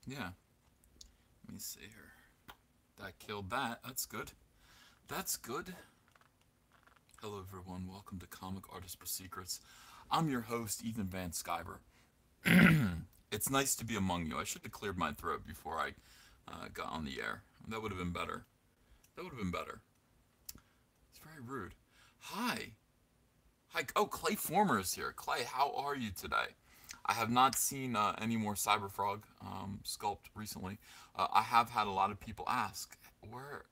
Yeah. Let me see here. That killed that. That's good. That's good. Hello, everyone. Welcome to Comic Artist for Secrets. I'm your host, Ethan Van Skyver. It's nice to be among you. I should have cleared my throat before I got on the air. That would have been better. That would have been better. It's very rude. Hi. Hi. Oh, Clay Former is here. Clay, how are you today? I have not seen any more Cyberfrog sculpt recently. I have had a lot of people ask, where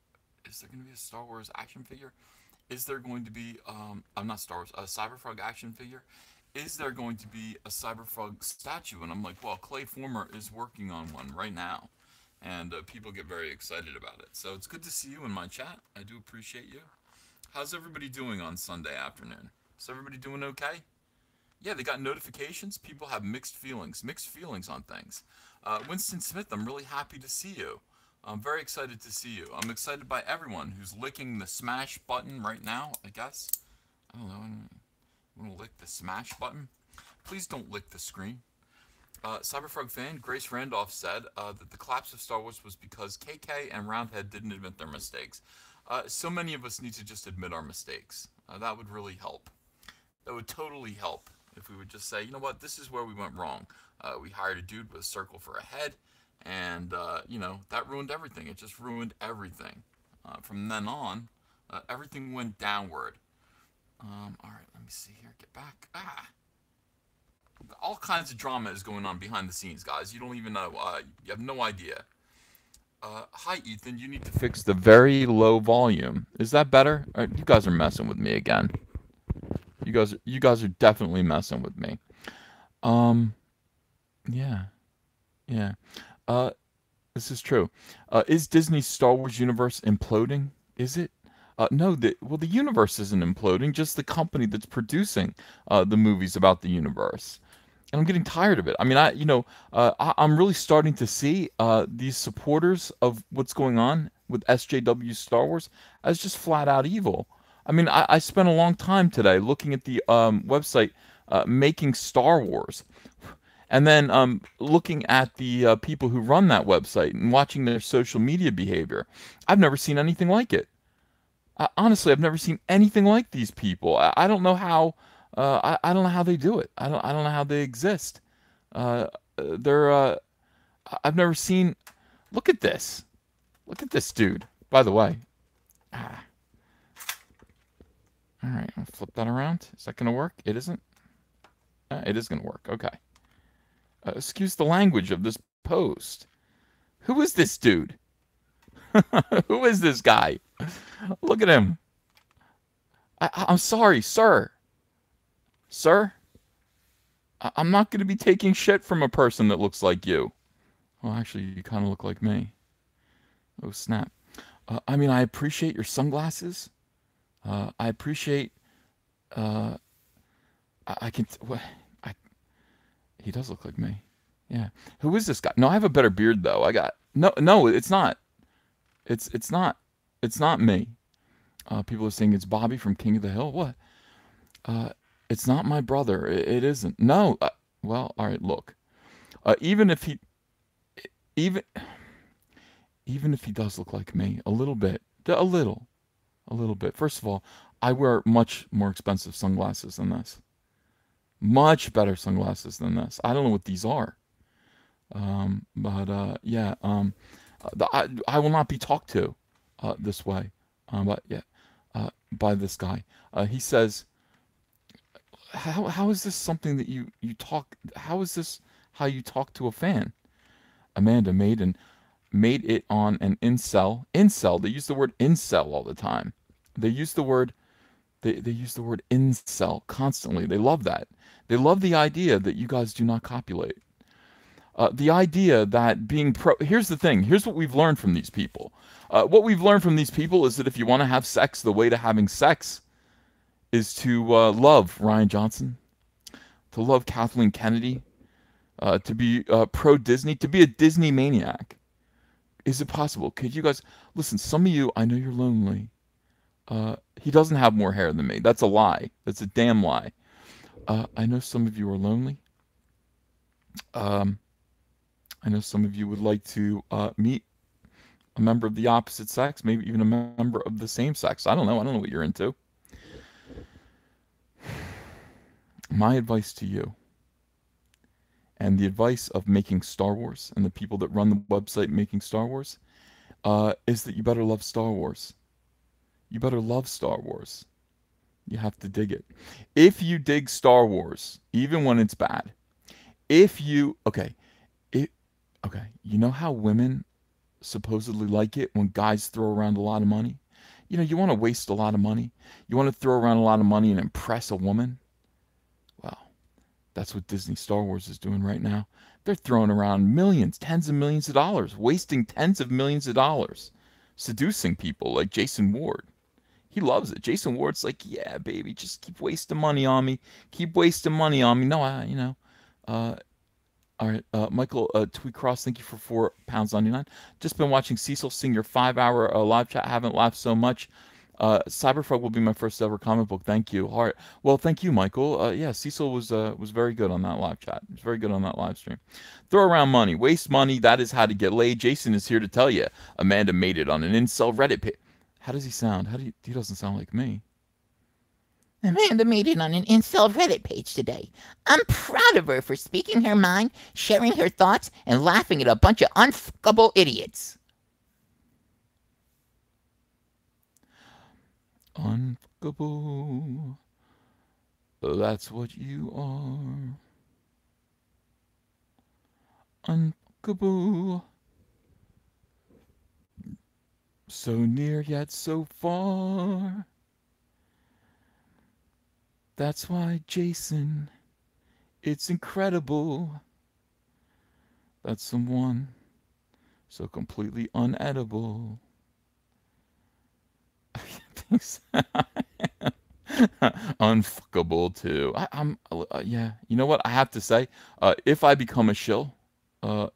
is there going to be a Star Wars action figure? Is there going to be, I'm not Star Wars, a Cyberfrog action figure? Is there going to be a Cyberfrog statue? And I'm like, well, Clay Former is working on one right now. And people get very excited about it. So it's good to see you in my chat. I do appreciate you. How's everybody doing on Sunday afternoon? Is everybody doing okay? Yeah, they got notifications. People have mixed feelings on things. Winston Smith, I'm really happy to see you. I'm very excited to see you. I'm excited by everyone who's licking the smash button right now, I guess. I don't know. I'm going to lick the smash button. Please don't lick the screen. Cyberfrog fan Grace Randolph said that the collapse of Star Wars was because KK and Roundhead didn't admit their mistakes. So many of us need to just admit our mistakes. That would really help. That would totally help if we would just say, you know what, this is where we went wrong. We hired a dude with a circle for a head, and, that ruined everything. It just ruined everything. From then on, everything went downward. Alright, let me see here. Get back. All kinds of drama is going on behind the scenes, guys. You don't even know. You have no idea. Hi, Ethan. You need to fix the very low volume. Is that better? You guys are messing with me again. You guys are definitely messing with me. Um, yeah, yeah. Uh, this is true. Is Disney's Star Wars universe imploding? Is it? No, the universe isn't imploding, just the company that's producing the movies about the universe. And I'm getting tired of it. I mean, I'm really starting to see these supporters of what's going on with SJW Star Wars as just flat out evil. I mean, I spent a long time today looking at the website Making Star Wars, and then looking at the people who run that website and watching their social media behavior. I've never seen anything like it. Honestly, I've never seen anything like these people. I don't know how. I don't know how they do it. I don't know how they exist. Uh, they're. I've never seen. Look at this. Look at this dude. By the way. Ah, all right. I'll flip that around. Is that gonna work? It isn't. It is gonna work. Okay. Excuse the language of this post. Who is this dude? Who is this guy? Look at him. I'm sorry, sir. Sir, I'm not going to be taking shit from a person that looks like you. Well, actually, you kind of look like me. Oh, snap. I mean, I appreciate your sunglasses. I appreciate. Uh, I can. I, he does look like me. Yeah. Who is this guy? No, I have a better beard though. I got no. It's not. It's not. It's not me. People are saying it's Bobby from King of the Hill. What? Uh, it's not my brother. It isn't. No. Well, all right. Look. Even if he, even even if he does look like me, a little bit, a little bit. First of all, I wear much more expensive sunglasses than this. Much better sunglasses than this. I don't know what these are. But yeah. I will not be talked to this way. But yeah, by this guy. He says, how is this something that you talk? How is this how you talk to a fan? Amanda made it on an incel. Incel. They use the word incel all the time. They use the word they use the word incel constantly. They love that. They love the idea that you guys do not copulate. The idea that being pro. Here's the thing. Here's what we've learned from these people. What we've learned from these people is that if you want to have sex, the way to having sex is to love Ryan Johnson, to love Kathleen Kennedy, to be pro Disney, to be a Disney maniac. Is it possible? Could you guys listen? Some of you, I know you're lonely. He doesn't have more hair than me. That's a lie. That's a damn lie. I know some of you are lonely. Um, I know some of you would like to meet a member of the opposite sex, maybe even a member of the same sex. I don't know. I don't know what you're into. My advice to you, and the advice of making Star Wars and the people that run the website making Star Wars, is that you better love Star Wars. You better love Star Wars. You have to dig it. If you dig Star Wars, even when it's bad, if you it okay, you know how women supposedly like it when guys throw around a lot of money? You know, you want to waste a lot of money. You want to throw around a lot of money and impress a woman. Well, that's what Disney Star Wars is doing right now. They're throwing around millions, tens of millions of dollars, wasting tens of millions of dollars, seducing people like Jason Ward. He loves it. Jason Ward's like, yeah, baby, just keep wasting money on me. Keep wasting money on me. No, uh, all right, Michael Tweecross, thank you for £4.99. Just been watching Cecil sing your 5-hour live chat. Haven't laughed so much. Cyberfrog will be my first ever comic book. Thank you. All right. Well, thank you, Michael. Yeah, Cecil was very good on that live chat. He was very good on that live stream. Throw around money, waste money. That is how to get laid. Jason is here to tell you. Amanda made it on an incel Reddit page. How does he sound? He doesn't sound like me. Amanda made it on an incel Reddit page today. I'm proud of her for speaking her mind, sharing her thoughts, and laughing at a bunch of unfuckable idiots. Unfuckable. That's what you are. Unfuckable. So near yet so far. That's why, Jason, it's incredible that someone so completely unedible thinks unfuckable too. I'm yeah. You know what I have to say? If I become a shill, uh,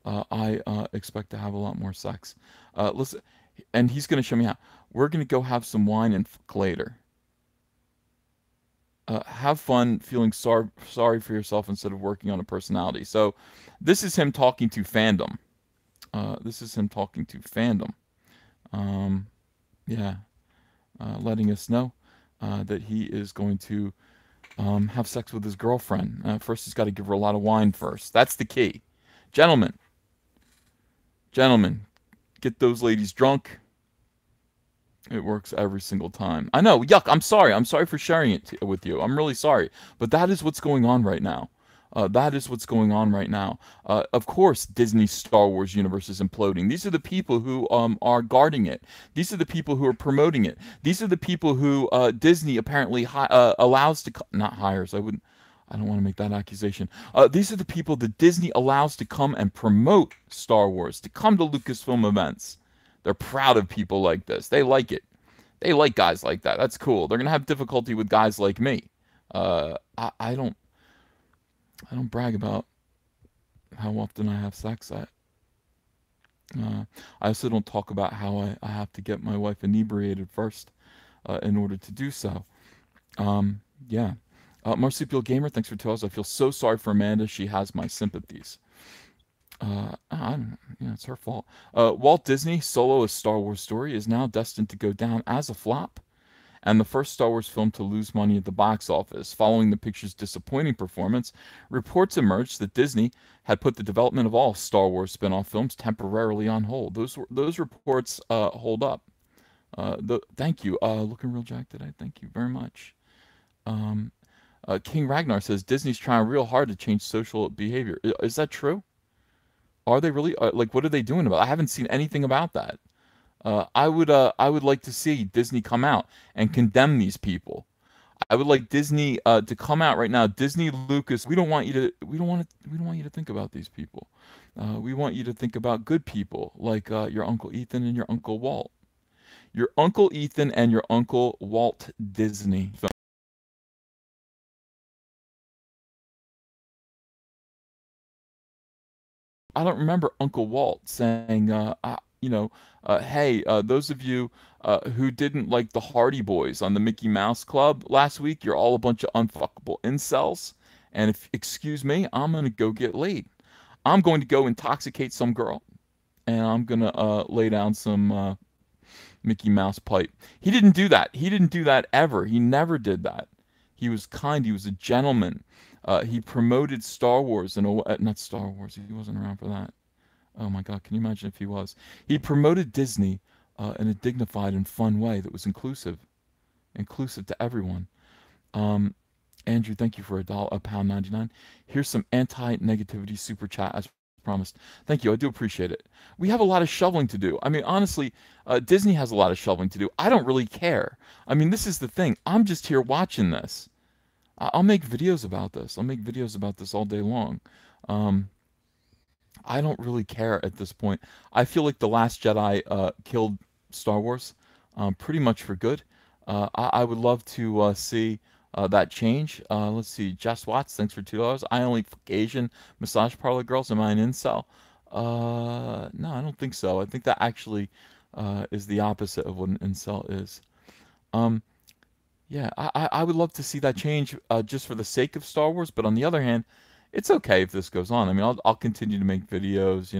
I expect to have a lot more sex. Listen, and he's gonna show me how. We're gonna go have some wine and fuck later. Have fun feeling sorry for yourself instead of working on a personality. So, this is him talking to fandom. This is him talking to fandom. Yeah, letting us know that he is going to have sex with his girlfriend. First, he's got to give her a lot of wine first. That's the key. Gentlemen, gentlemen, get those ladies drunk. It works every single time. I know, yuck, I'm sorry. I'm sorry for sharing it with you. I'm really sorry. But that is what's going on right now. That is what's going on right now. Of course, Disney's Star Wars universe is imploding. These are the people who are guarding it. These are the people who are promoting it. These are the people who Disney apparently allows to not hires. I don't want to make that accusation. These are the people that Disney allows to come and promote Star Wars, to come to Lucasfilm events. They're proud of people like this. They like it. They like guys like that. That's cool. They're gonna have difficulty with guys like me. I don't brag about how often I have sex. I also don't talk about how I have to get my wife inebriated first in order to do so. Yeah. Marsupial Gamer, thanks for telling us. I feel so sorry for Amanda. She has my sympathies. It's her fault. Walt Disney Solo: A Star Wars Story is now destined to go down as a flop, and the first Star Wars film to lose money at the box office. Following the picture's disappointing performance, reports emerged that Disney had put the development of all Star Wars spin-off films temporarily on hold. Those reports hold up. Thank you. Looking real jacked today. Thank you very much. King Ragnar says Disney's trying real hard to change social behavior. Is that true? Are they really? Like, what are they doing about it? I haven't seen anything about that. I would like to see Disney come out and condemn these people. I would like Disney to come out right now. Disney, Lucas, we don't want you to think about these people. We want you to think about good people like your Uncle Ethan and your Uncle Walt. Your Uncle Ethan and your Uncle Walt Disney. I don't remember Uncle Walt saying, hey, those of you who didn't like the Hardy Boys on the Mickey Mouse Club last week, you're all a bunch of unfuckable incels, And if excuse me, I'm gonna go get laid. I'm going to go intoxicate some girl, and I'm gonna lay down some Mickey Mouse pipe. He didn't do that. He didn't do that ever. He never did that. He was kind. He was a gentleman. He promoted Star Wars and not Star Wars. He wasn't around for that. Oh my God, can you imagine if he was? He promoted Disney in a dignified and fun way that was inclusive to everyone. Um, Andrew, thank you for £1, £1.99. Here's some anti-negativity super chat as promised. Thank you. I do appreciate it. We have a lot of shoveling to do. I mean, honestly, Disney has a lot of shoveling to do. I don't really care. I mean, this is the thing. I'm just here watching this. I'll make videos about this. I'll make videos about this all day long. Um, I don't really care at this point. I feel like The Last Jedi killed Star Wars pretty much for good. I would love to see that change. Let's see. Jess Watts, thanks for $2. I only fuck Asian massage parlor girls. Am I an incel? No, I don't think so. I think that actually is the opposite of what an incel is. Um, yeah, I would love to see that change just for the sake of Star Wars. But on the other hand, it's okay if this goes on. I mean, I'll continue to make videos.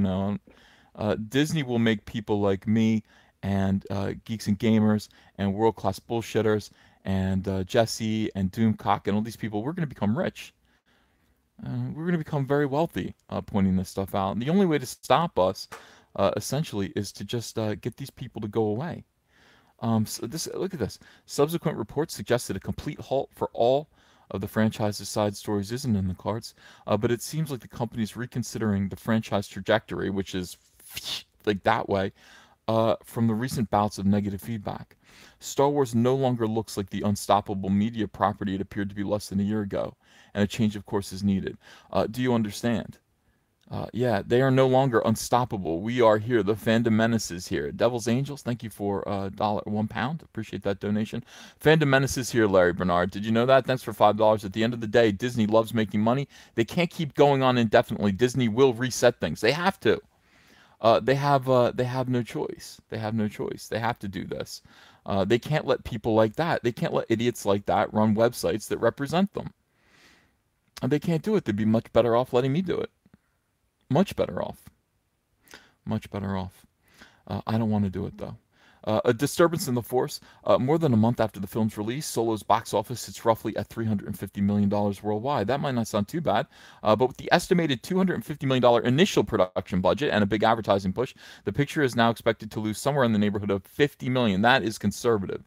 Disney will make people like me and geeks and gamers and world class bullshitters and Jesse and Doomcock and all these people. We're going to become rich. We're going to become very wealthy pointing this stuff out. And the only way to stop us, essentially, is to just get these people to go away. Look at this. Subsequent reports suggested a complete halt for all of the franchise's side stories isn't in the cards, but it seems like the company's reconsidering the franchise trajectory, which is like that way, from the recent bouts of negative feedback. Star Wars no longer looks like the unstoppable media property it appeared to be less than a year ago, and a change of course is needed. Do you understand? Yeah, they are no longer unstoppable. We are here. The fandom menace is here. Devil's Angels, thank you for £1. Appreciate that donation. Fandom menace is here, Larry Bernard. Did you know that? Thanks for $5. At the end of the day, Disney loves making money. They can't keep going on indefinitely. Disney will reset things. They have to. They have no choice. They have no choice. They have to do this. They can't let people like that. They can't let idiots like that run websites that represent them. And they can't do it. They'd be much better off letting me do it. Much better off. Much better off. I don't want to do it, though. A disturbance in the force. More than a month after the film's release, Solo's box office sits roughly at $350 million worldwide. That might not sound too bad, but with the estimated $250 million initial production budget and a big advertising push, the picture is now expected to lose somewhere in the neighborhood of $50 million. That is conservative.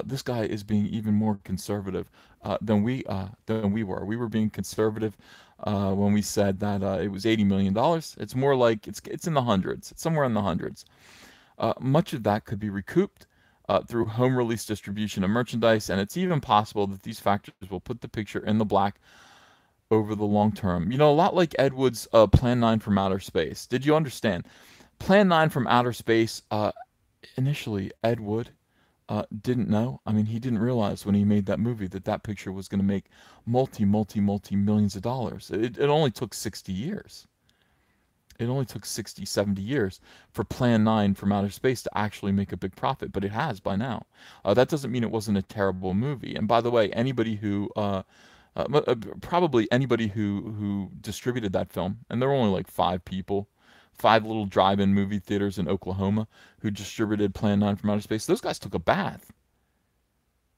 This guy is being even more conservative than we were. We were being conservative when we said that it was $80 million. It's more like it's in the hundreds. It's somewhere in the hundreds. Much of that could be recouped through home release distribution of merchandise, and it's even possible that these factors will put the picture in the black over the long term. You know, a lot like Ed Wood's Plan 9 from Outer Space. Did you understand? Plan 9 from Outer Space, initially, Ed Wood didn't know. I mean, he didn't realize when he made that movie that that picture was going to make multi millions of dollars. It only took 60 years. It only took 60, 70 years for Plan 9 from Outer Space to actually make a big profit, but it has by now. That doesn't mean it wasn't a terrible movie. And by the way, anybody who, probably anybody who distributed that film, and there were only like 5 people, 5 little drive-in movie theaters in Oklahoma who distributed Plan 9 from Outer Space, those guys took a bath.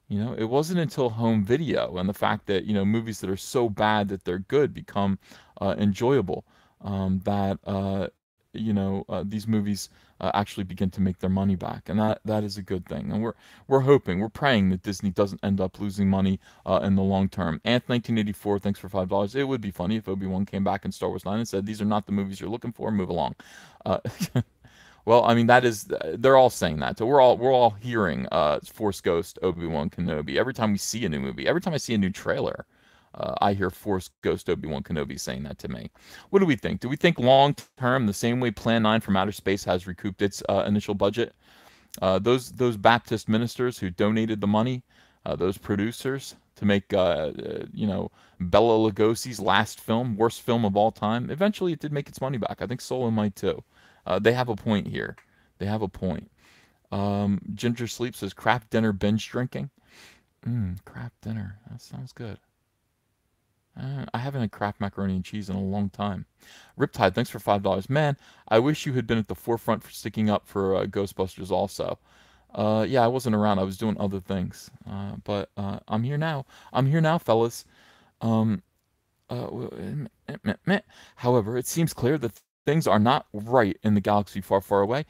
You know, it wasn't until home video and the fact that, you know, movies that are so bad that they're good become enjoyable that these movies actually begin to make their money back, and that is a good thing. And we're hoping, we're praying that Disney doesn't end up losing money in the long term. Anth 1984, thanks for $5. It would be funny if Obi-Wan came back in Star Wars 9 and said, "These are not the movies you're looking for. Move along." Uh, well, I mean they're all saying that. So we're all hearing Force Ghost, Obi-Wan Kenobi. Every time we see a new movie, every time I see a new trailer. I hear Force Ghost Obi-Wan Kenobi saying that to me. What do we think? Do we think long term, the same way Plan 9 from Outer Space has recouped its initial budget? Those Baptist ministers who donated the money, those producers to make Bella Lugosi's last film, worst film of all time, eventually it did make its money back. I think Solo might too. They have a point here. They have a point. Ginger Sleep says, craft dinner binge drinking. Craft dinner. That sounds good. I haven't had Kraft macaroni and cheese in a long time. Riptide, thanks for $5. Man, I wish you had been at the forefront for sticking up for Ghostbusters also. Yeah, I wasn't around. I was doing other things. But I'm here now. I'm here now, fellas. Um, However, it seems clear that things are not right in the galaxy far, far away.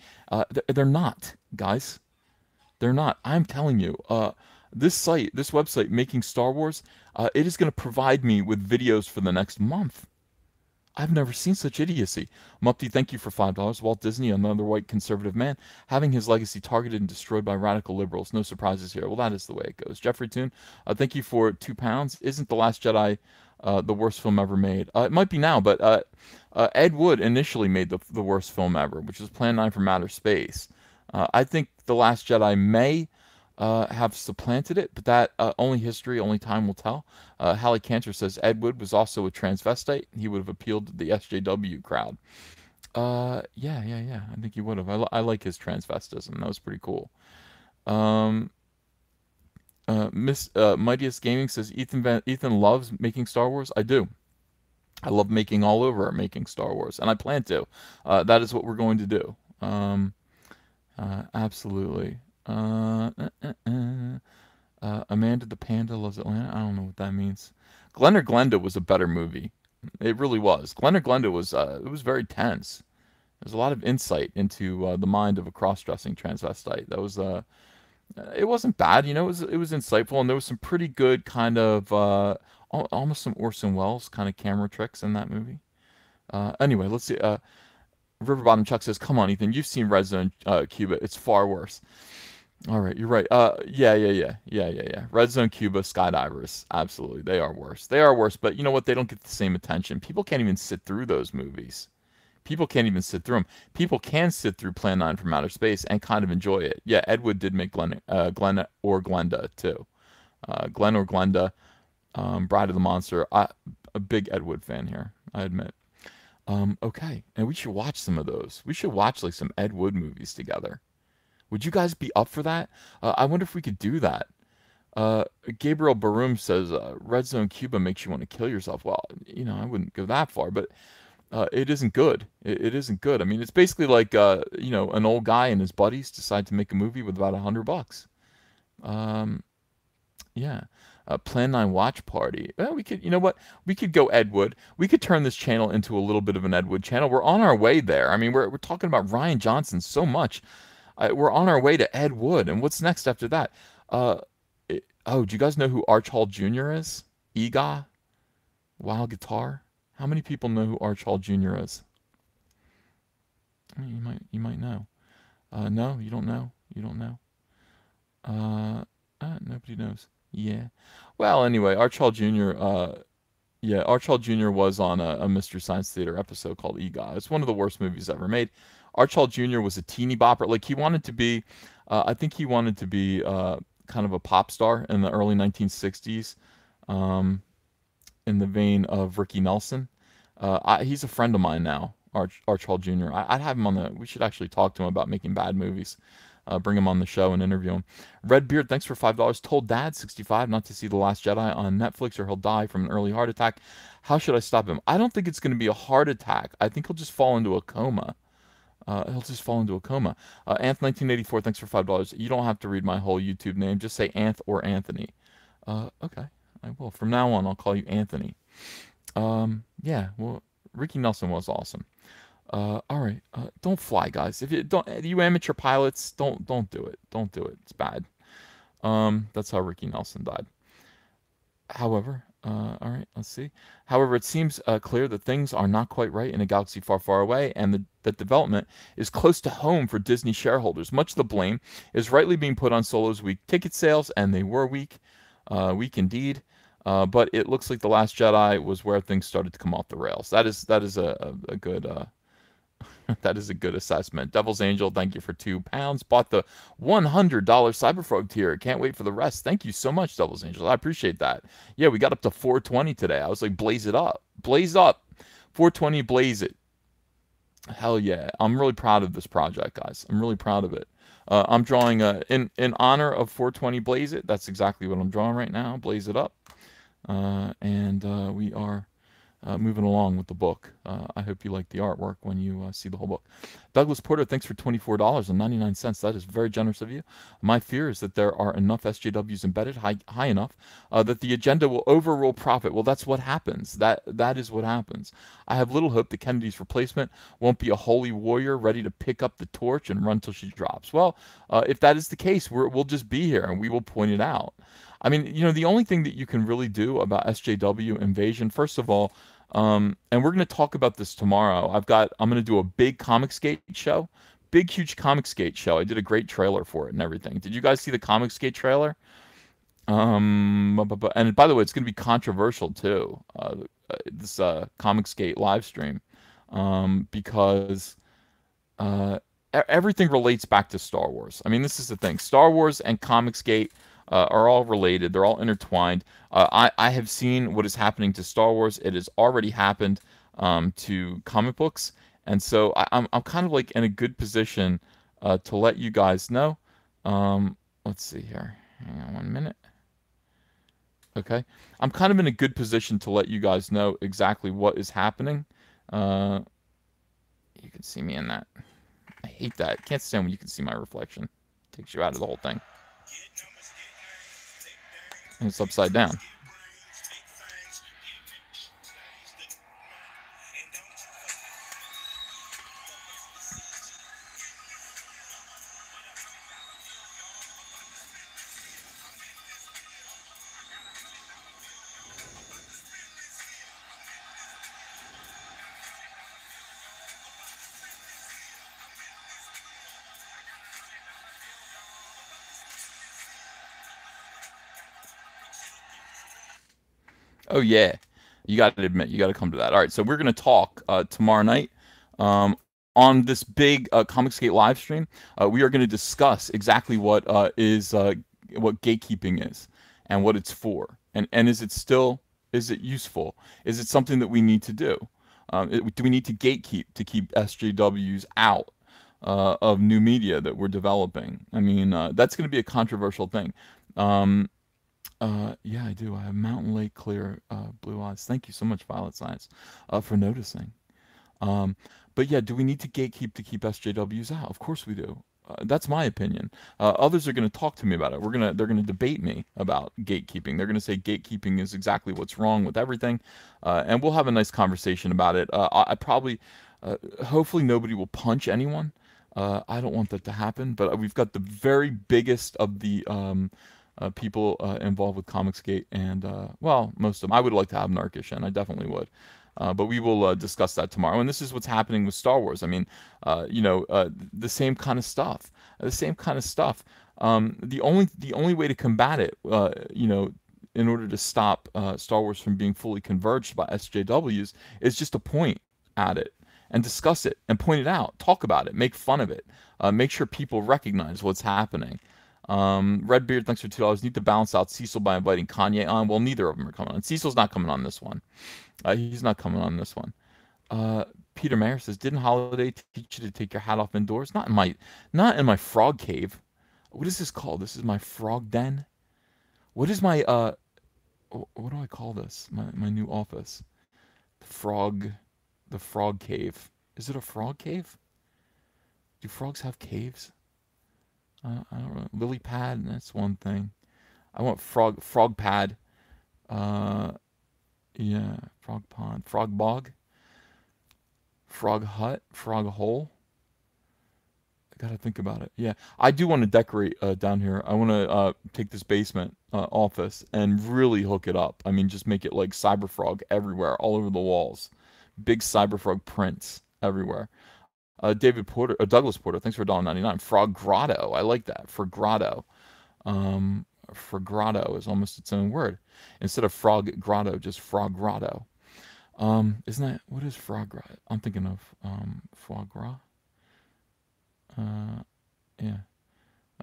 They're not, guys. They're not. I'm telling you. This website, Making Star Wars, it is going to provide me with videos for the next month. I've never seen such idiocy. Mupti, thank you for $5. Walt Disney, another white conservative man, having his legacy targeted and destroyed by radical liberals. No surprises here. Well, that is the way it goes. Jeffrey Toon, thank you for £2. Isn't The Last Jedi the worst film ever made? It might be now, but Ed Wood initially made the worst film ever, which was Plan 9 from Outer Space. I think The Last Jedi may have supplanted it, but that only history, only time will tell. Hallie Cantor says Ed Wood was also a transvestite. He would have appealed to the SJW crowd. Yeah. I think he would have. I like his transvestism. That was pretty cool. Um, Miss Mightiest Gaming says Ethan loves making Star Wars. I do. I love making all over making Star Wars, and I plan to. That is what we're going to do. Absolutely. Amanda the Panda loves Atlanta. I don't know what that means. Glen or Glenda was a better movie. It really was. Glen or Glenda was it was very tense. There's a lot of insight into the mind of a cross-dressing transvestite. That was it wasn't bad, it was insightful, and there was some pretty good kind of almost some Orson Welles kind of camera tricks in that movie. Anyway, let's see. Riverbottom Chuck says, "Come on, Ethan, you've seen Red Zone Cuba. It's far worse." All right, you're right. Yeah. Red Zone Cuba, Skydivers, absolutely, they are worse. They are worse, but you know what? They don't get the same attention. People can't even sit through those movies. People can't even sit through them. People can sit through Plan 9 from Outer Space and kind of enjoy it. Yeah, Ed Wood did make Glenn or Glenda too. Glenn or Glenda, Bride of the Monster. A big Ed Wood fan here, I admit. Okay, and we should watch some of those. We should watch like some Ed Wood movies together. Would you guys be up for that? I wonder if we could do that. Gabriel Barum says Red Zone Cuba makes you want to kill yourself. Well, I wouldn't go that far, but it isn't good. It isn't good. I mean, it's basically like an old guy and his buddies decide to make a movie with about $100. Yeah. Plan 9 watch party. We could, you know what? We could go Ed Wood. We could turn this channel into a little bit of an Ed Wood channel. We're on our way there. I mean, we're talking about Rian Johnson so much. We're on our way to Ed Wood, and what's next after that? Do you guys know who Arch Hall Jr. is? Ega, Wild Guitar. How many people know who Arch Hall Jr. is? You might know. No, you don't know. You don't know. Nobody knows. Yeah. Well, anyway, Arch Hall Jr. Arch Hall Jr. was on a Mystery Science Theater episode called EGOT. It's one of the worst movies ever made. Arch Hall Jr. was a teeny bopper. Like he wanted to be, I think he wanted to be kind of a pop star in the early 1960s, in the vein of Ricky Nelson. He's a friend of mine now, Arch Hall Jr. I'd have him on we should actually talk to him about making bad movies. Bring him on the show and interview him. Redbeard, thanks for $5. Told Dad, 65, not to see The Last Jedi on Netflix or he'll die from an early heart attack. How should I stop him? I don't think it's going to be a heart attack. I think he'll just fall into a coma. Anth1984, thanks for $5. You don't have to read my whole YouTube name. Just say Anth or Anthony. Okay, I will. From now on, I'll call you Anthony. Yeah, well, Ricky Nelson was awesome. All right, don't fly, guys. If you amateur pilots, don't do it. Don't do it. It's bad. That's how Ricky Nelson died. However, all right, let's see. However, it seems clear that things are not quite right in a galaxy far, far away, and that development is close to home for Disney shareholders. Much of the blame is rightly being put on Solo's weak ticket sales, and they were weak indeed. But it looks like The Last Jedi was where things started to come off the rails. That is a good that is a good assessment. Devil's Angel, thank you for £2. Bought the $100 Cyberfrog tier. Can't wait for the rest. Thank you so much, Devil's Angel. I appreciate that. Yeah, we got up to 420 today. I was like, blaze it up. Blaze up. 420, blaze it. Hell yeah. I'm really proud of this project, guys. I'm really proud of it. I'm drawing in honor of 420 Blaze It. That's exactly what I'm drawing right now. Blaze it up. and we are moving along with the book. I hope you like the artwork when you see the whole book. Douglas Porter, thanks for $24.99. That is very generous of you. My fear is that there are enough SJWs embedded, high enough, that the agenda will overrule profit. Well, that's what happens. That is what happens. I have little hope that Kennedy's replacement won't be a holy warrior ready to pick up the torch and run till she drops. Well, if that is the case, we'll just be here and we will point it out. I mean, the only thing that you can really do about SJW invasion, first of all, and we're going to talk about this tomorrow. I'm going to do a big Comicsgate show, big, huge Comicsgate show. I did a great trailer for it and everything. Did you guys see the Comicsgate trailer? And by the way, it's going to be controversial too. This Comicsgate live stream, because everything relates back to Star Wars. I mean, this is the thing. Star Wars and Comicsgate are all related. They're all intertwined. I have seen what is happening to Star Wars. It has already happened to comic books, and so I'm kind of like in a good position to let you guys know. Let's see here. Hang on 1 minute. Okay, I'm kind of in a good position to let you guys know exactly what is happening. You can see me in that. I hate that. Can't stand when you can see my reflection. Takes you out of the whole thing. And it's upside down. Oh yeah, you got to admit, you got to come to that. All right, so we're gonna talk tomorrow night on this big Comicsgate live stream. We are going to discuss exactly what gatekeeping is and what it's for, and is it useful? Is it something that we need to do? Do we need to gatekeep to keep SJWs out of new media that we're developing? I mean, that's going to be a controversial thing. Um, yeah, I do. I have Mountain Lake clear blue eyes. Thank you so much, Violet Science, for noticing. Um, but yeah, do we need to gatekeep to keep SJWs out? Of course we do. That's my opinion. Others are going to talk to me about it. They're gonna debate me about gatekeeping. They're going to say gatekeeping is exactly what's wrong with everything, and we'll have a nice conversation about it. I probably, hopefully, nobody will punch anyone. I don't want that to happen. But we've got the very biggest of the people involved with Comicsgate, and well, most of them. I would like to have Narkish in. I definitely would. But we will discuss that tomorrow. And this is what's happening with Star Wars. I mean, the same kind of stuff. The same kind of stuff. The only way to combat it, in order to stop Star Wars from being fully converged by SJWs, is just to point at it and discuss it and point it out, talk about it, make fun of it, make sure people recognize what's happening. Redbeard, thanks for $2. Need to balance out Cecil by inviting Kanye on. Well, neither of them are coming on. Cecil's not coming on this one. He's not coming on this one. Peter Mayer says, "Didn't Holiday teach you to take your hat off indoors? Not in my frog cave. What is this called? This is my frog den. What is my what do I call this? My new office. The frog cave. Is it a frog cave? Do frogs have caves? I don't know. Lily pad. That's one thing. I want frog pad. Yeah, frog pond, frog bog, frog hut, frog hole. I gotta think about it. Yeah, I do want to decorate down here. I want to take this basement office and really hook it up. I mean, just make it like Cyberfrog everywhere, all over the walls. Big Cyberfrog prints everywhere. Douglas Porter, thanks for $1.99. Frog Grotto, I like that. For Grotto. For grotto is almost its own word. Instead of frog grotto, just frog grotto. Isn't that, what is frog grotto? I'm thinking of foie gras. Yeah.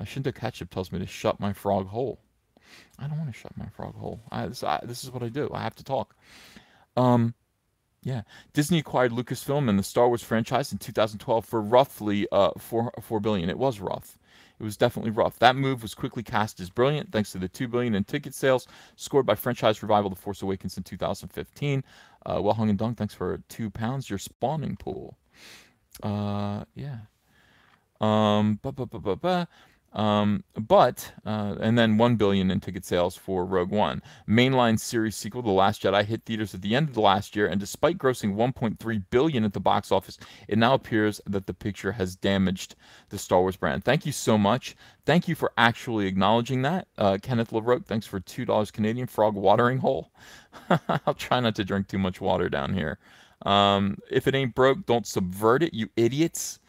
Shinto Ketchup tells me to shut my frog hole. I don't want to shut my frog hole. This is what I do. I have to talk. Yeah. Disney acquired Lucasfilm and the Star Wars franchise in 2012 for roughly $4 billion. It was rough. It was definitely rough. That move was quickly cast as brilliant thanks to the 2 billion in ticket sales scored by franchise revival The Force Awakens in 2015. Well hung and dunk. Thanks for £2. Your spawning pool. Yeah. Ba, ba, ba, ba, ba. And then 1 billion in ticket sales for Rogue One. Mainline series sequel, The Last Jedi, hit theaters at the end of the last year, and despite grossing 1.3 billion at the box office, it now appears that the picture has damaged the Star Wars brand. Thank you so much. Thank you for actually acknowledging that. Kenneth LaRoque, thanks for $2 Canadian. Frog watering hole. I'll try not to drink too much water down here. If it ain't broke, don't subvert it, you idiots.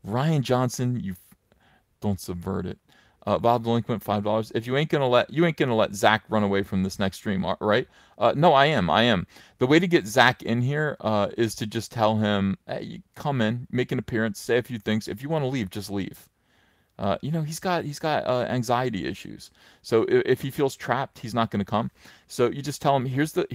Ryan Johnson, you don't subvert it. Bob Delinquent, $5. If you ain't gonna let Zach run away from this next stream, right? No, I am. I am. The way to get Zach in here is to just tell him, hey, you come in, make an appearance, say a few things. If you want to leave, just leave. He's got anxiety issues. So if he feels trapped, he's not going to come. So you just tell him, here's the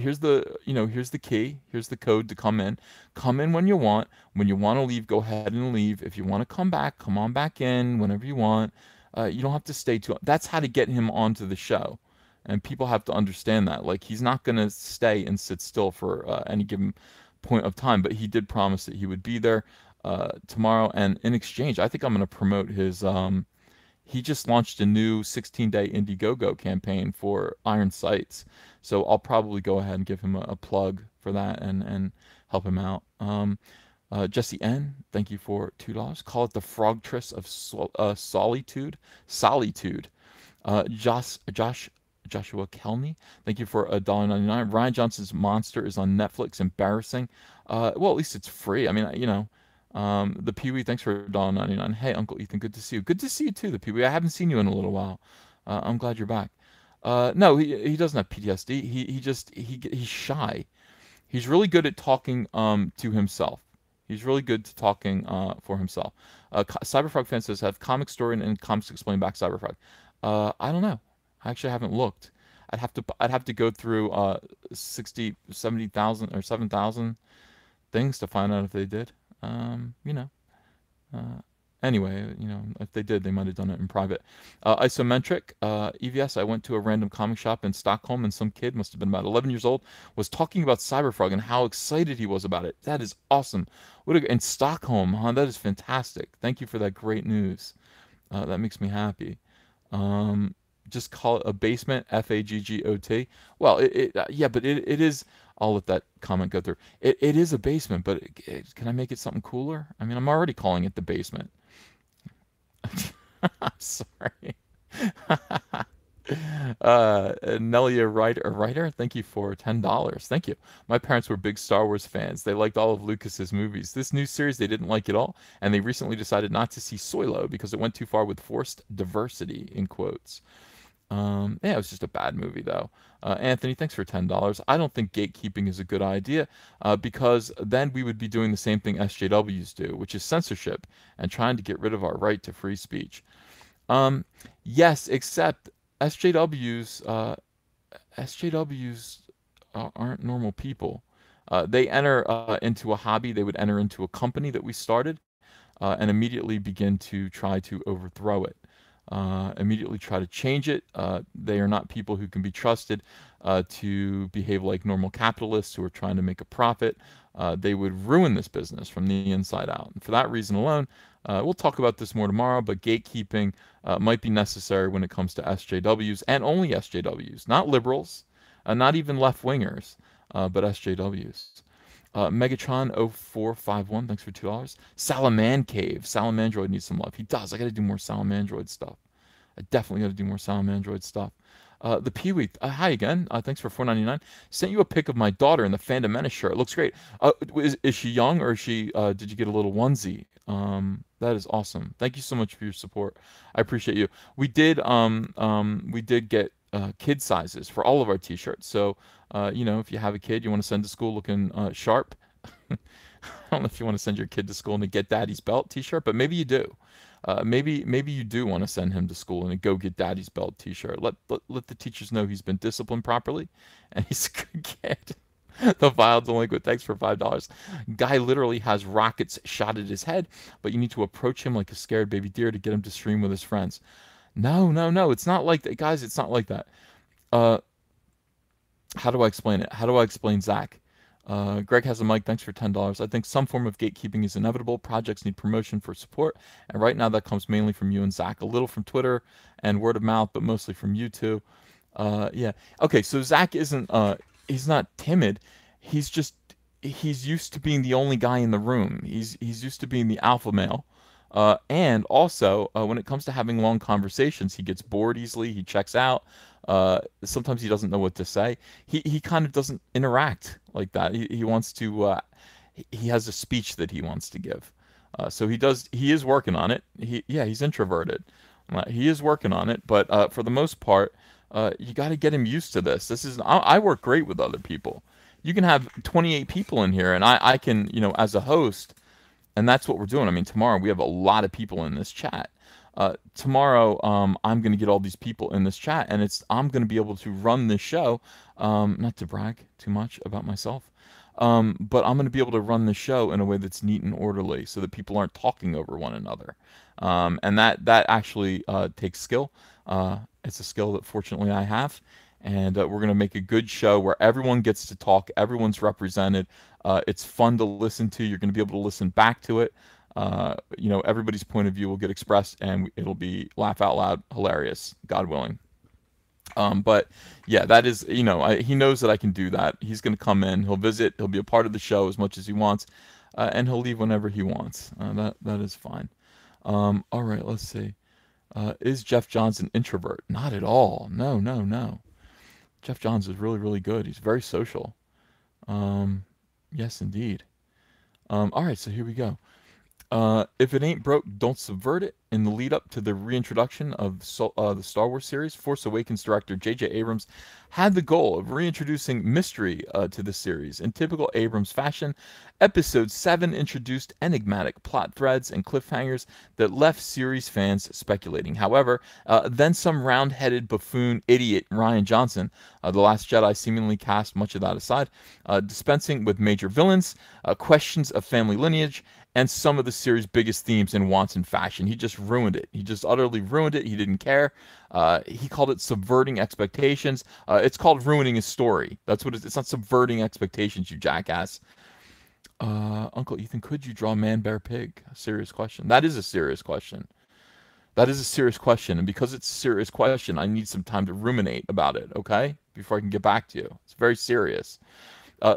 key, here's the code to come in. Come in when you want. When you want to leave, go ahead and leave. If you want to come back, come on back in whenever you want. You don't have to stay too long. That's how to get him onto the show. And people have to understand that. Like, he's not going to stay and sit still for any given point of time, but he did promise that he would be there tomorrow. And in exchange, I think I'm going to promote his. He just launched a new 16-day Indiegogo campaign for Iron Sights, so I'll probably go ahead and give him a plug for that and help him out. Jesse N, thank you for $2. Call it the Frogtress of Solitude. Solitude. Joshua Kelney, thank you for $1.99. Ryan Johnson's Monster is on Netflix. Embarrassing. Well, at least it's free. I mean, the Pee Wee, thanks for $1.99. Hey, Uncle Ethan, good to see you. Good to see you too, the Pee Wee. I haven't seen you in a little while. I'm glad you're back. No, he doesn't have PTSD. He's shy. He's really good at talking to himself. He's really good to talking for himself. Cyberfrog fan says, have Comic Story and Comics Explain back Cyberfrog? I don't know. I actually haven't looked. I'd have to go through 60, 70,000 or 7,000 things to find out if they did. You know. Anyway, if they did, they might have done it in private. Isometric, EVS, I went to a random comic shop in Stockholm, and some kid, must have been about 11 years old, was talking about Cyberfrog and how excited he was about it. That is awesome. In Stockholm, huh? That is fantastic. Thank you for that great news. That makes me happy. Just call it a basement, FAGGOT. Well, yeah, but it is. I'll let that comment go through. It is a basement, but can I make it something cooler? I mean, I'm already calling it the basement. I'm sorry. Nelia Writer, thank you for $10. Thank you. My parents were big Star Wars fans. They liked all of Lucas's movies. This new series they didn't like at all, and they recently decided not to see Solo because it went too far with forced diversity, in quotes. Yeah, it was just a bad movie, though. Anthony, thanks for $10. I don't think gatekeeping is a good idea because then we would be doing the same thing SJWs do, which is censorship and trying to get rid of our right to free speech. Yes, except SJWs aren't normal people. They enter into a hobby. They would enter into a company that we started and immediately begin to try to overthrow it. Immediately try to change it. They are not people who can be trusted to behave like normal capitalists who are trying to make a profit. They would ruin this business from the inside out. And for that reason alone, we'll talk about this more tomorrow, but gatekeeping might be necessary when it comes to SJWs and only SJWs, not liberals, not even left-wingers, but SJWs. Megatron 0451, thanks for $2. Salaman Cave. Salamandroid needs some love. He does. I got to do more Salamandroid stuff. I definitely got to do more Salamandroid stuff. The Pee Wee. Hi again. Thanks for $4.99. Sent you a pic of my daughter in the Fandom Menace shirt. It looks great. Is she young or is she? Did you get a little onesie? That is awesome. Thank you so much for your support. I appreciate you. We did get kid sizes for all of our T-shirts. So if you have a kid you want to send to school looking sharp, I don't know if you want to send your kid to school in a Get Daddy's Belt T-shirt, but maybe you do. Maybe you do want to send him to school in a Go Get Daddy's Belt T-shirt. Let the teachers know he's been disciplined properly, and he's a good kid. The vile delinquent. Thanks for $5. Guy literally has rockets shot at his head, but you need to approach him like a scared baby deer to get him to stream with his friends. No, no, no. It's not like that, guys. It's not like that. Uh, how do I explain it? How do I explain Zach? Greg has a mic. Thanks for $10. I think some form of gatekeeping is inevitable. Projects need promotion for support, and right now that comes mainly from you and Zach. A little from Twitter and word of mouth, but mostly from you two. Yeah. Okay. So Zach isn't. He's not timid. He's just. He's used to being the only guy in the room. He's used to being the alpha male. And also, when it comes to having long conversations, he gets bored easily. He checks out. Sometimes he doesn't know what to say. He kind of doesn't interact like that. He wants to. He has a speech that he wants to give. So he does. He is working on it. He's introverted. He is working on it, but for the most part, you got to get him used to this. This is. I work great with other people. You can have 28 people in here, and I can, as a host, and that's what we're doing. I mean, tomorrow we have a lot of people in this chat. Tomorrow, I'm going to get all these people in this chat, and I'm going to be able to run this show. Not to brag too much about myself, but I'm going to be able to run the show in a way that's neat and orderly, so that people aren't talking over one another. And that actually takes skill. It's a skill that fortunately I have. And we're going to make a good show where everyone gets to talk, everyone's represented. It's fun to listen to. You're going to be able to listen back to it. Everybody's point of view will get expressed, and it'll be laugh out loud, hilarious, God willing. But yeah, that is, he knows that I can do that. He's going to come in, he'll visit, he'll be a part of the show as much as he wants, and he'll leave whenever he wants. That is fine. All right, let's see. Is Jeff Johns an introvert? Not at all. No, no, no. Jeff Johns is really, really good. He's very social. Yes, indeed. All right, so here we go. If it ain't broke, don't subvert it. In the lead up to the reintroduction of the Star Wars series, Force Awakens director J.J. Abrams had the goal of reintroducing mystery to the series. In typical Abrams fashion, Episode 7 introduced enigmatic plot threads and cliffhangers that left series fans speculating. However, then some round-headed buffoon idiot Rian Johnson, The Last Jedi, seemingly cast much of that aside, dispensing with major villains, questions of family lineage, and some of the series' biggest themes in wanton fashion. He just ruined it. He just utterly ruined it. He didn't care. He called it subverting expectations. It's called ruining his story. That's what it's not subverting expectations, you jackass. Uncle Ethan, could you draw Man, Bear, Pig? A serious question. That is a serious question. That is a serious question. And because it's a serious question, I need some time to ruminate about it, okay? Before I can get back to you. It's very serious.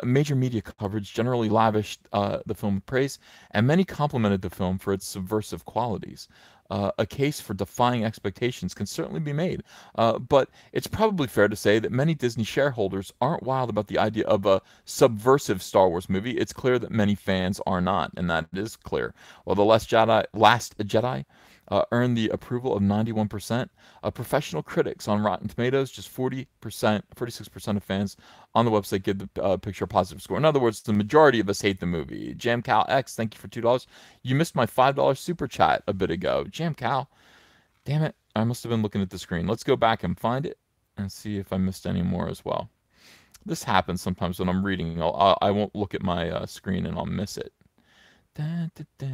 Major media coverage generally lavished the film with praise, and many complimented the film for its subversive qualities. A case for defying expectations can certainly be made, but it's probably fair to say that many Disney shareholders aren't wild about the idea of a subversive Star Wars movie. It's clear that many fans are not, and that is clear. While The Last Jedi earned the approval of 91%. Professional critics on Rotten Tomatoes, just 46% of fans on the website give the picture a positive score. In other words, the majority of us hate the movie. JamCal X, thank you for $2. You missed my $5 super chat a bit ago. JamCal, damn it, I must have been looking at the screen. Let's go back and find it and see if I missed any more as well. This happens sometimes when I'm reading. I won't look at my screen and I'll miss it. Da, da, da.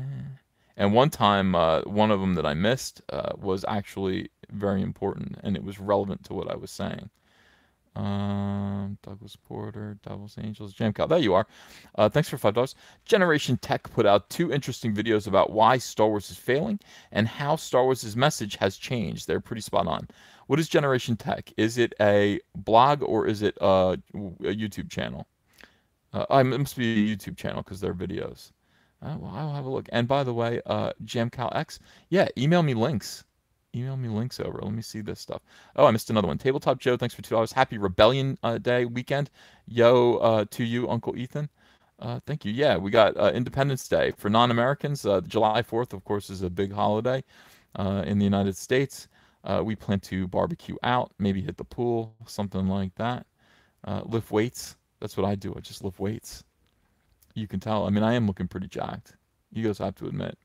And one time, one of them that I missed was actually very important, and it was relevant to what I was saying. Douglas Porter, Devil's Angels, Jamcow. There you are. Thanks for $5. Generation Tech put out 2 interesting videos about why Star Wars is failing and how Star Wars' message has changed. They're pretty spot on. What is Generation Tech? Is it a blog or is it a YouTube channel? It must be a YouTube channel because they're videos. Well, I'll have a look. And by the way, JamCalX, yeah, email me links. Email me links over. Let me see this stuff. Oh, I missed another one. Tabletop Joe, thanks for $2. Happy Rebellion Day weekend. Yo, to you, Uncle Ethan. Thank you. Yeah, we got Independence Day. For non-Americans, July 4th, of course, is a big holiday in the United States. We plan to barbecue out, maybe hit the pool, something like that. Lift weights. That's what I do. I just lift weights. You can tell. I mean, I am looking pretty jacked. You guys have to admit.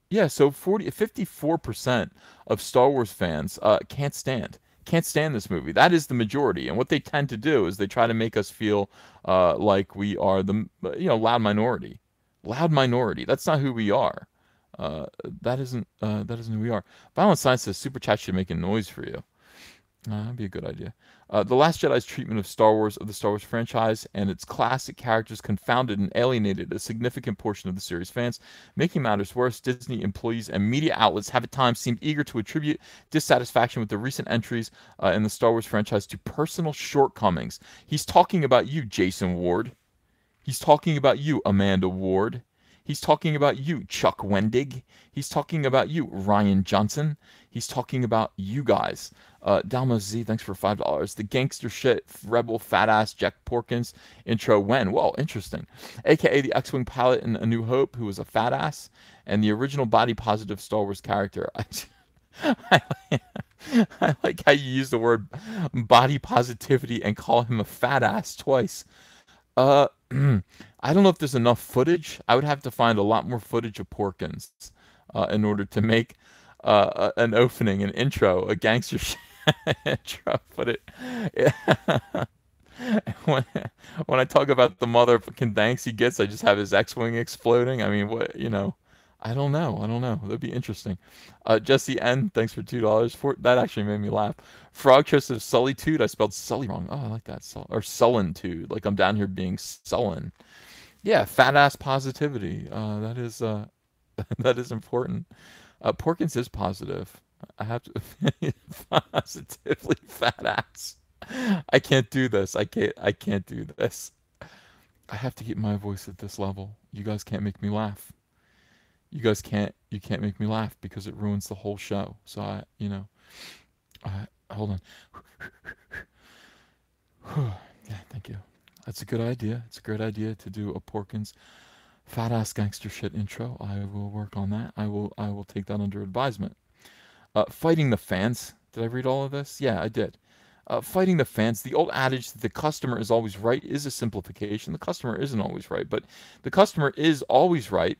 Yeah, so 54% of Star Wars fans can't stand can't stand this movie. That is the majority. And what they tend to do is they try to make us feel like we are the loud minority. Loud minority. That's not who we are. Uh, that isn't who we are. Violent Science says Super Chat should make a noise for you. That'd be a good idea. The Last Jedi's treatment of the Star Wars franchise, and its classic characters confounded and alienated a significant portion of the series fans. Making matters worse, Disney employees and media outlets have at times seemed eager to attribute dissatisfaction with the recent entries in the Star Wars franchise to personal shortcomings. He's talking about you, Jason Ward. He's talking about you, Amanda Ward. He's talking about you, Chuck Wendig. He's talking about you, Ryan Johnson. He's talking about you guys. Dalmo Z, thanks for $5. The gangster shit, rebel, fat ass Jack Porkins intro when? Well, interesting. AKA the X-Wing pilot in A New Hope, who was a fat ass, and the original body positive Star Wars character. I, I like how you use the word body positivity and call him a fat ass twice. Uh, I don't know if there's enough footage. I would have to find a lot more footage of Porkins in order to make an opening, an intro, a gangster intro. But when, when I talk about the motherfucking thanks he gets, I just have his X-wing exploding. I mean, what I don't know. I don't know. That'd be interesting. Jesse N, thanks for $2. That actually made me laugh. Frog Trust of Sullytude. I spelled Sully wrong. Oh, I like that. Or Sullentude. Like I'm down here being sullen. Yeah, fat ass positivity. That is that is important. Porkins is positive. I have to positively fat ass. I can't do this. I can't do this. I have to keep my voice at this level. You guys can't make me laugh. You can't make me laugh because it ruins the whole show. So hold on. Yeah, thank you. That's a good idea. It's a great idea to do a Porkins fat ass gangster shit intro. I will work on that. I will take that under advisement. Fighting the fans. Did I read all of this? Yeah, I did. Fighting the fans. The old adage that the customer is always right is a simplification. The customer isn't always right, but the customer is always right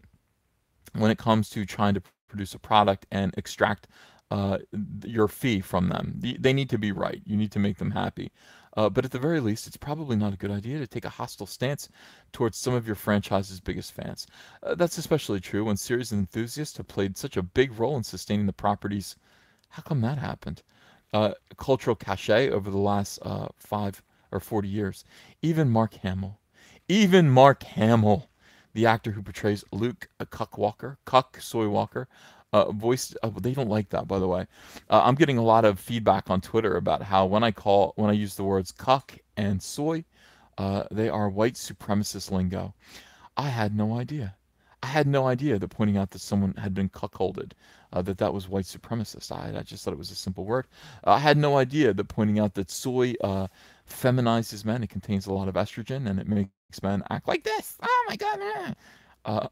when it comes to trying to produce a product and extract uh, your fee from them. They need to be right. You need to make them happy. But at the very least, it's probably not a good idea to take a hostile stance towards some of your franchise's biggest fans. That's especially true when series enthusiasts have played such a big role in sustaining the properties. How come that happened? Cultural cachet over the last 5 or 40 years. Even Mark Hamill. Even Mark Hamill, the actor who portrays Luke Cuck Soy Walker, voiced. They don't like that, by the way. I'm getting a lot of feedback on Twitter about how when I use the words cuck and soy, they are white supremacist lingo. I had no idea. I had no idea that pointing out that someone had been cuckolded, that was white supremacist. I just thought it was a simple word. I had no idea that pointing out that soy feminizes men. It contains a lot of estrogen and it makes men act like this. Oh my God. Uh,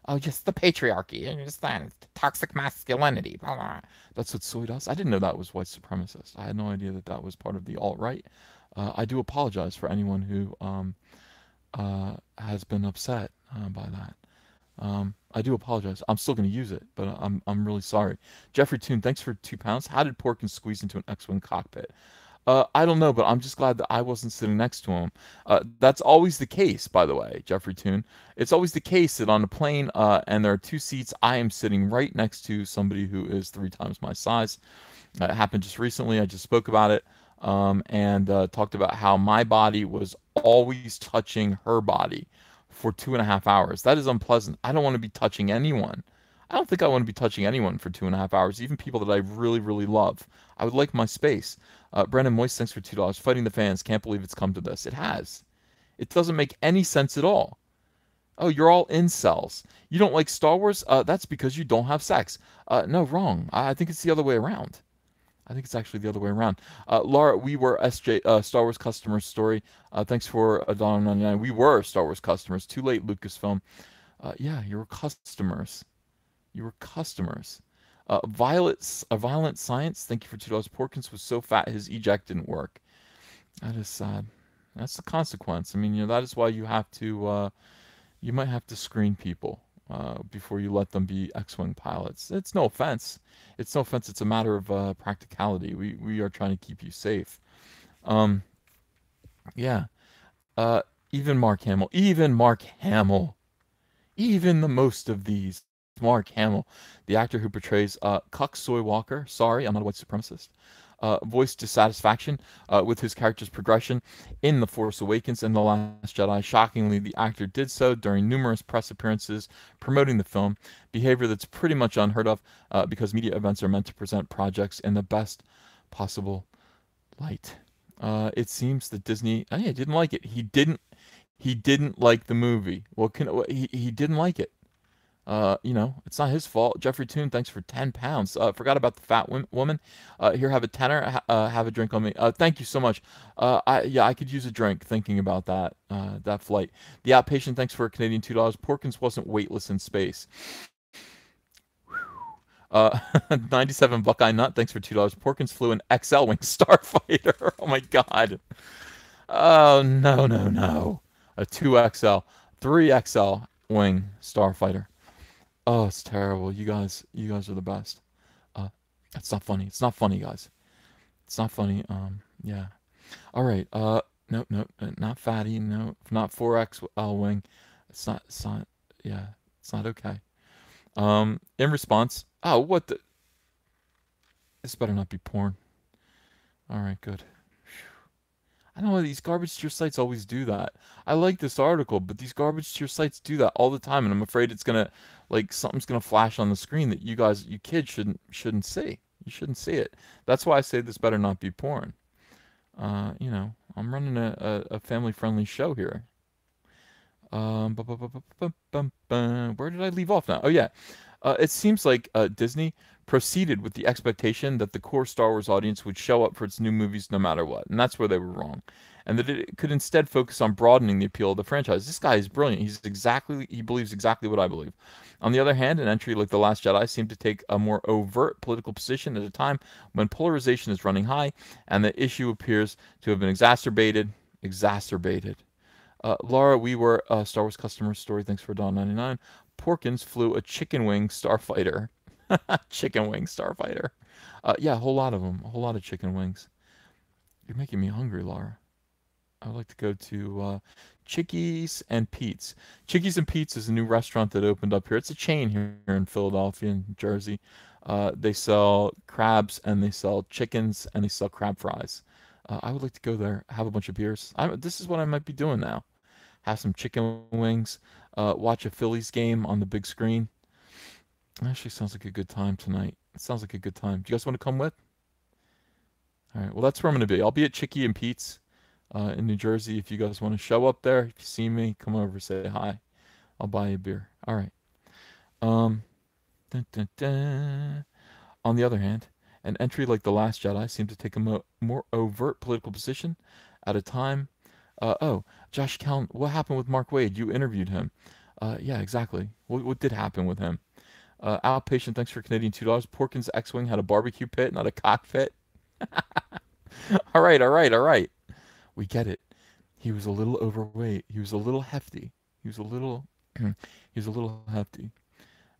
oh, just the patriarchy. You understand? Toxic masculinity. Blah, blah. That's what soy does. I didn't know that was white supremacist. I had no idea that that was part of the alt-right. I do apologize for anyone who has been upset by that. I do apologize. I'm still going to use it, but I'm really sorry. Jeffrey Toon, thanks for £2. How did Porkins squeeze into an X-wing cockpit? I don't know, but I'm just glad that I wasn't sitting next to him. That's always the case, by the way, Jeffrey Toon. It's always the case that on a plane and there are two seats, I am sitting right next to somebody who is 3 times my size. It happened just recently. I just spoke about it and talked about how my body was always touching her body for 2.5 hours. That is unpleasant. I don't want to be touching anyone. I don't think I want to be touching anyone for 2.5 hours, even people that I really, really love. I would like my space. Brandon Moist, thanks for $2. Fighting the fans. Can't believe it's come to this. It has. It doesn't make any sense at all. Oh, you're all incels. You don't like Star Wars? That's because you don't have sex. No, wrong. I think it's the other way around. I think it's actually the other way around. Laura, we were Star Wars customers story. Thanks for $1.99. We were Star Wars customers. Too late, Lucasfilm. Yeah, you were customers. You were customers. Violent Science, thank you for $2. Porkins was so fat his eject didn't work. That is sad. That's the consequence. I mean, that is why you have to, you might have to screen people before you let them be X-wing pilots. It's no offense. It's no offense. It's a matter of practicality. We are trying to keep you safe. Um, yeah. Uh, even Mark Hamill, even the most of these, Mark Hamill, the actor who portrays Cuck Soy Walker. Sorry, I'm not a white supremacist. Voiced dissatisfaction with his character's progression in The Force Awakens and The Last Jedi. Shockingly, the actor did so during numerous press appearances promoting the film, behavior that's pretty much unheard of because media events are meant to present projects in the best possible light. It seems that Disney, didn't like it. He didn't like the movie. He didn't like it. It's not his fault. Jeffrey Toon, thanks for £10. Forgot about the fat woman. Here, have a tenner. Have a drink on me. Thank you so much. I could use a drink thinking about that flight. The outpatient, thanks for a Canadian $2. Porkins wasn't weightless in space. Uh, 97 Buckeye Nut, thanks for $2. Porkins flew an XL Wing Starfighter. Oh my God. Oh no no no. A 2XL, 3XL Wing Starfighter. Oh, it's terrible. You guys are the best. Uh, it's not funny. It's not funny, guys. It's not funny. Yeah. All right. Nope, nope, not fatty. No, not 4XL Wing. It's not. Yeah, it's not okay. In response, oh, what the? This better not be porn. All right, good. I don't know, these garbage tier sites always do that. I like this article, but these garbage tier sites do that all the time, and I'm afraid it's gonna, like, something's gonna flash on the screen that you kids shouldn't see. You shouldn't see it. That's why I say this better not be porn. I'm running a family-friendly show here. Where did I leave off now? Oh yeah, it seems like Disney proceeded with the expectation that the core Star Wars audience would show up for its new movies no matter what, and that's where they were wrong. And that it could instead focus on broadening the appeal of the franchise. This guy is brilliant. He believes exactly what I believe. On the other hand, an entry like The Last Jedi seemed to take a more overt political position at a time when polarization is running high and the issue appears to have been exacerbated. Laura, we were a Star Wars customer story. Thanks for $1.99. Porkins flew a chicken wing starfighter. Chicken wing starfighter. Yeah, a whole lot of them. A whole lot of chicken wings. You're making me hungry, Laura. I would like to go to Chickies and Pete's. Chickies and Pete's is a new restaurant that opened up here. It's a chain here in Philadelphia and Jersey. They sell crabs and they sell chickens and they sell crab fries. I would like to go there, have a bunch of beers. This is what I might be doing now. Have some chicken wings, watch a Phillies game on the big screen. Actually, sounds like a good time tonight. It sounds like a good time. Do you guys want to come with? All right. Well, that's where I'm going to be. I'll be at Chicky and Pete's in New Jersey. If you guys want to show up there, if you see me, come over, say hi. I'll buy you a beer. All right. Um, dun, dun, dun. On the other hand, an entry like The Last Jedi seemed to take a more overt political position at a time. Josh Callan, what happened with Mark Wade? You interviewed him. Yeah, exactly. What did happen with him? Outpatient, thanks for Canadian $2. Porkins X-Wing had a barbecue pit, not a cockpit. All right, all right, all right. We get it. He was a little overweight. He was a little hefty. He was a little, he was a little hefty.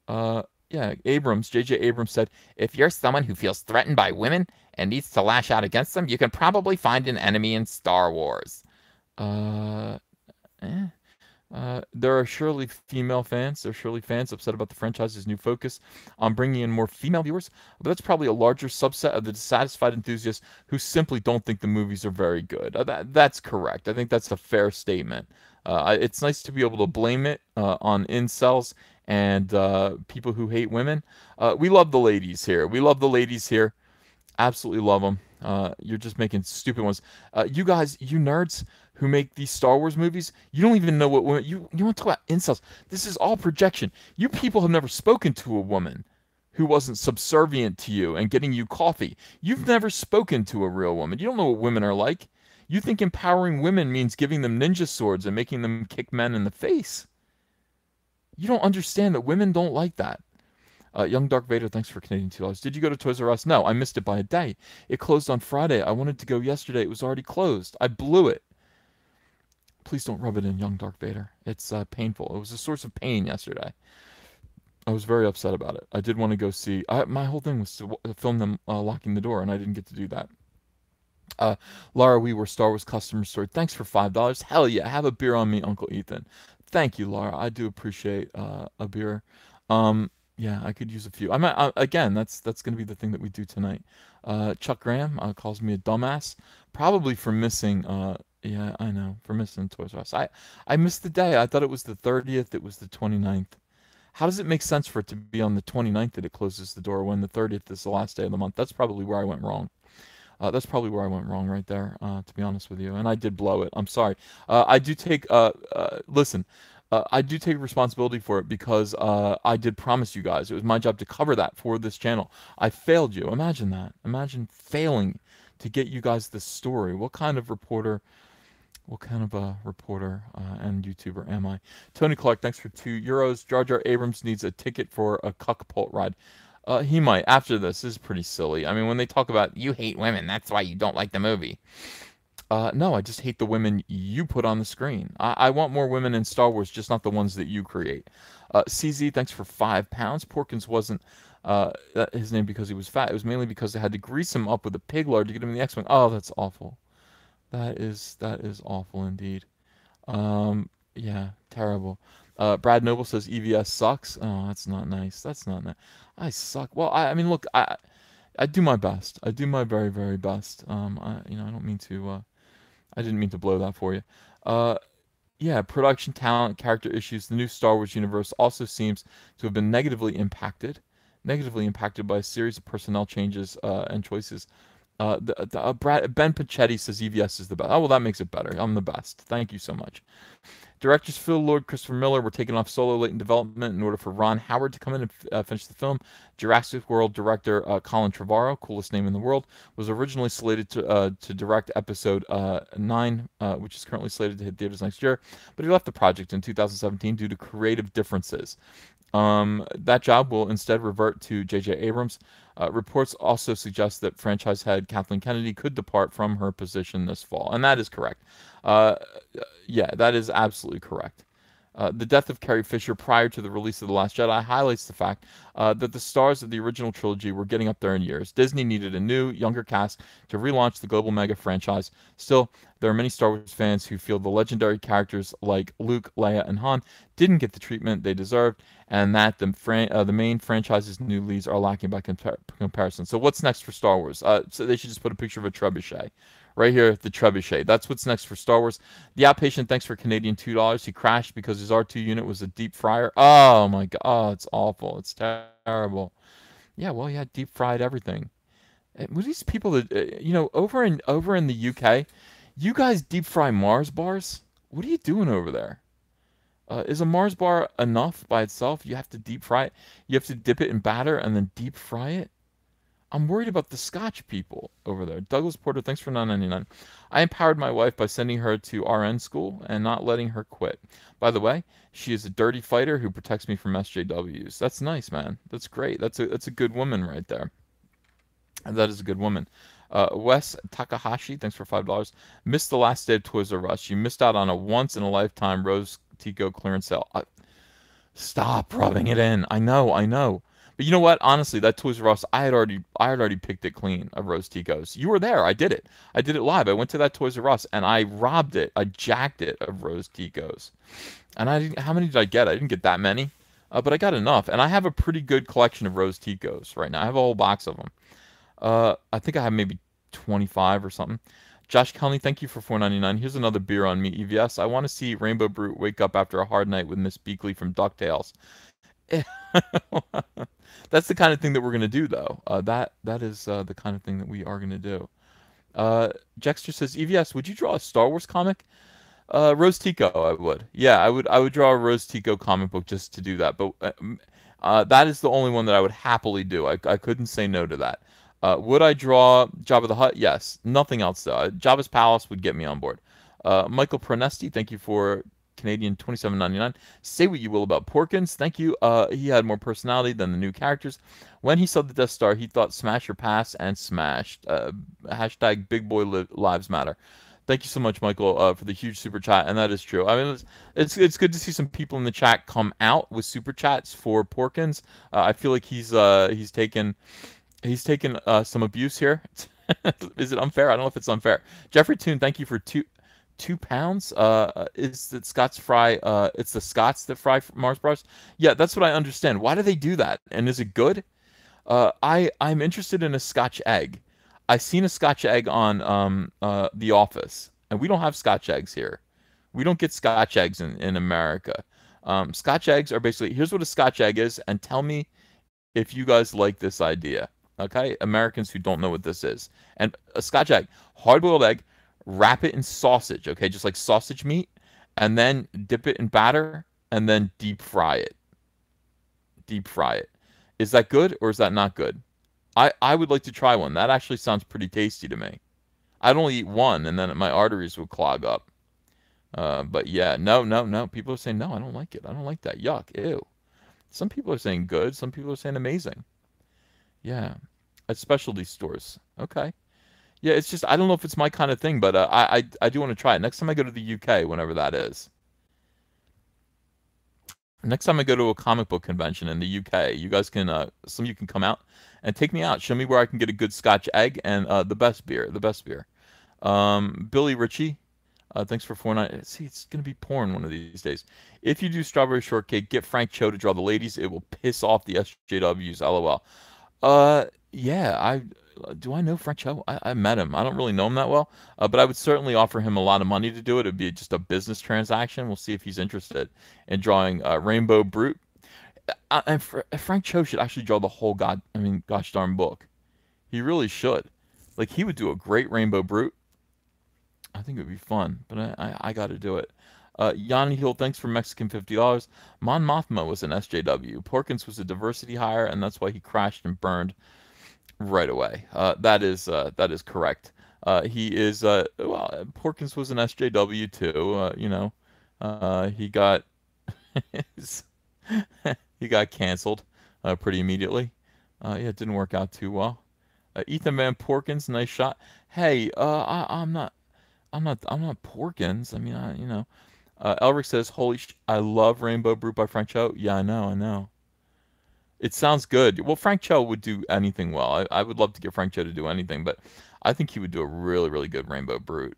Yeah, J.J. Abrams said, if you're someone who feels threatened by women and needs to lash out against them, you can probably find an enemy in Star Wars. Uh, eh. There are surely female fans. There are surely fans upset about the franchise's new focus on bringing in more female viewers, but that's probably a larger subset of the dissatisfied enthusiasts who simply don't think the movies are very good. That's correct. I think that's a fair statement. It's nice to be able to blame it on incels and people who hate women. We love the ladies here. We love the ladies here. Absolutely love them. You're just making stupid ones. You guys, you nerds who make these Star Wars movies, you don't even know what women. You want to talk about incels? This is all projection. You people have never spoken to a woman who wasn't subservient to you and getting you coffee. You've never spoken to a real woman. You don't know what women are like. You think empowering women means giving them ninja swords and making them kick men in the face. You don't understand that women don't like that. Young Dark Vader, thanks for Canadian $2. Did you go to Toys R Us? No, I missed it by a day. It closed on Friday. I wanted to go yesterday. It was already closed. I blew it. Please don't rub it in, Young Dark Vader. It's painful. It was a source of pain yesterday. I was very upset about it. I did want to go see. My whole thing was to film them locking the door, and I didn't get to do that. Uh, Laura, we were Star Wars customer store. Thanks for $5. Hell yeah, have a beer on me, Uncle Ethan. Thank you, Laura. I do appreciate a beer. Yeah, I could use a few. Again. That's going to be the thing that we do tonight. Chuck Graham calls me a dumbass, probably for missing. Yeah, I know, for missing Toys R Us. I missed the day. I thought it was the 30th. It was the 29th. How does it make sense for it to be on the 29th that it closes the door when the 30th is the last day of the month? That's probably where I went wrong. That's probably where I went wrong right there, to be honest with you. And I did blow it. I'm sorry. I do take, listen, I do take responsibility for it because I did promise you guys. It was my job to cover that for this channel. I failed you. Imagine that. Imagine failing to get you guys this story. What kind of a reporter and YouTuber am I? Tony Clark, thanks for €2. Jar Jar Abrams needs a ticket for a cuck ride. He might. After this is pretty silly. I mean, when they talk about you hate women, that's why you don't like the movie. No, I just hate the women you put on the screen. I want more women in Star Wars, just not the ones that you create. CZ, thanks for £5. Porkins wasn't his name because he was fat. It was mainly because they had to grease him up with a pig lard to get him in the X-Wing. Oh, that's awful. That is awful indeed. Yeah, terrible. Brad Noble says EVS sucks. Oh, that's not nice. That's not nice. I suck. Well, I mean, look, I do my best. I do my very, very best. I don't mean to. I didn't mean to blow that for you. Uh, yeah, production talent, character issues. The new Star Wars universe also seems to have been negatively impacted by a series of personnel changes and choices. Ben Pachetti says EVS is the best. Oh, well, that makes it better. I'm the best. Thank you so much. Directors Phil Lord, Christopher Miller were taken off solo late in development in order for Ron Howard to come in and finish the film. Jurassic World director Colin Trevorrow, coolest name in the world, was originally slated to direct episode 9, which is currently slated to hit theaters next year, but he left the project in 2017 due to creative differences. That job will instead revert to J.J. Abrams. Reports also suggest that franchise head Kathleen Kennedy could depart from her position this fall, and that is correct. Uh, yeah, that is absolutely correct. The death of Carrie Fisher prior to the release of The Last Jedi highlights the fact that the stars of the original trilogy were getting up there in years. Disney needed a new, younger cast to relaunch the global mega franchise. Still, there are many Star Wars fans who feel the legendary characters like Luke, Leia, and Han didn't get the treatment they deserved, and that the main franchise's new leads are lacking by comparison. So what's next for Star Wars? So they should just put a picture of a trebuchet. Right here, the trebuchet. That's what's next for Star Wars. The Outpatient, thanks for Canadian $2. He crashed because his R2 unit was a deep fryer. Oh my god, oh, it's awful. It's terrible. Yeah, well, yeah, deep fried everything. What are these people that over in the UK, you guys deep fry Mars bars? What are you doing over there? Is a Mars bar enough by itself? You have to deep fry it. You have to dip it in batter and then deep fry it. I'm worried about the Scotch people over there. Douglas Porter, thanks for $9.99. I empowered my wife by sending her to RN school and not letting her quit. By the way, she is a dirty fighter who protects me from SJWs. That's nice, man. That's great. That's a good woman right there. That is a good woman. Wes Takahashi, thanks for $5. Missed the last day of Toys R Us. You missed out on a once-in-a-lifetime Rose Tico clearance sale. Stop rubbing it in. I know. But you know what? Honestly, that Toys R Us, I had already picked it clean of Rose Ticos. You were there. I did it. I did it live. I went to that Toys R Us and I robbed it. I jacked it of Rose Ticos. And how many did I get? I didn't get that many, but I got enough. And I have a pretty good collection of Rose Ticos right now. I have a whole box of them. I think I have maybe 25 or something. Josh Kelly, thank you for $4.99. Here's another beer on me, EVS. I want to see Rainbow Brute wake up after a hard night with Miss Beakley from DuckTales. That's the kind of thing that we're going to do, though. That is the kind of thing that we are going to do. Jexter says, EVS, would you draw a Star Wars comic? Rose Tico, I would. Yeah, I would draw a Rose Tico comic book just to do that. But that is the only one that I would happily do. I couldn't say no to that. Would I draw Jabba the Hutt? Yes. Nothing else, though. Jabba's Palace would get me on board. Michael Pronesti, thank you for Canadian $27.99. Say what you will about Porkins. Thank you. He had more personality than the new characters. When he saw the Death Star, he thought smash or pass and smashed. Hashtag Big Boy Lives Matter. Thank you so much, Michael, for the huge super chat, and that is true. I mean, it's good to see some people in the chat come out with super chats for Porkins. I feel like he's taken some abuse here. Is it unfair? I don't know if it's unfair. Jeffrey Toon, thank you for £2. Is it Scott's fry? It's the Scots that fry Mars bars. Yeah, that's what I understand. Why do they do that? And is it good? I'm interested in a Scotch egg. I seen a Scotch egg on The Office, and we don't have Scotch eggs here. We don't get Scotch eggs in America. Scotch eggs are basically, here's what a Scotch egg is, and tell me if you guys like this idea. Okay, Americans who don't know what this is, and a Scotch egg, hard-boiled egg, wrap it in sausage. Okay, just like sausage meat, and then dip it in batter, and then deep fry it. Deep fry it. Is that good or is that not good? I would like to try one. That actually sounds pretty tasty to me. I'd only eat one, and then my arteries would clog up. But yeah, no, no, no. People are saying, no, I don't like it. I don't like that. Yuck. Ew. Some people are saying good. Some people are saying amazing. Yeah. At specialty stores. Okay. Yeah, it's just, I don't know if it's my kind of thing, but I do want to try it. Next time I go to the UK, whenever that is. Next time I go to a comic book convention in the UK, you guys can, some of you can come out and take me out. Show me where I can get a good Scotch egg and the best beer. The best beer. Billy Ritchie, thanks for 4.9. See, it's gonna be porn one of these days. If you do strawberry shortcake, get Frank Cho to draw the ladies. It will piss off the SJWs. LOL. Yeah. Do I know Frank Cho? I met him. I don't really know him that well, but I would certainly offer him a lot of money to do it. It'd be just a business transaction. We'll see if he's interested in drawing Rainbow Brute. And Frank Cho should actually draw the whole gosh darn book. He really should. Like, he would do a great Rainbow Brute. I think it would be fun, but I got to do it. Yanni Hill, thanks for Mexican $50. Mon Mothma was an SJW. Porkins was a diversity hire, and that's why he crashed and burned right away. That is correct. He is well. Porkins was an SJW too. He got he got canceled pretty immediately. Yeah, it didn't work out too well. Ethan Van Porkins, nice shot. Hey, I'm not Porkins. I mean, Elric says, I love Rainbow Brute by Frank Cho. Yeah, I know. It sounds good. Well, Frank Cho would do anything well. I would love to get Frank Cho to do anything, but I think he would do a really, really good Rainbow Brute.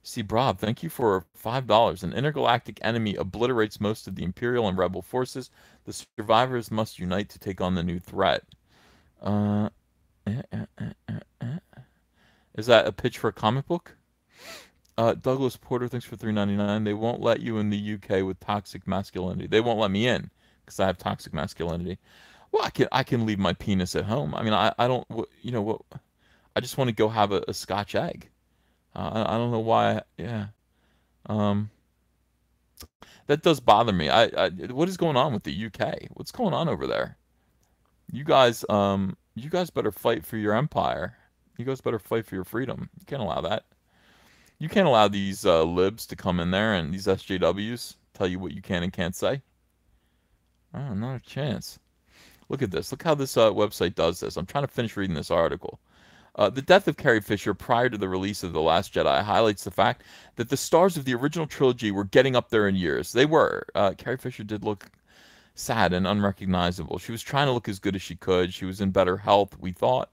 See, Brob, thank you for $5. An intergalactic enemy obliterates most of the Imperial and Rebel forces. The survivors must unite to take on the new threat. Is that a pitch for a comic book? Douglas Porter, thanks for $3.99. They won't let you in the UK with toxic masculinity. They won't let me in because I have toxic masculinity. Well, I can leave my penis at home. I mean, I don't, what, I just want to go have a Scotch egg. I don't know why. Yeah. That does bother me. What is going on with the UK? What's going on over there? You guys better fight for your empire. You guys better fight for your freedom. You can't allow that. You can't allow these libs to come in there and these SJWs tell you what you can and can't say. Oh, not a chance. Look at this. Look how this website does this. I'm trying to finish reading this article. The death of Carrie Fisher prior to the release of The Last Jedi highlights the fact that the stars of the original trilogy were getting up there in years. They were. Carrie Fisher did look sad and unrecognizable. She was trying to look as good as she could. She was in better health, we thought.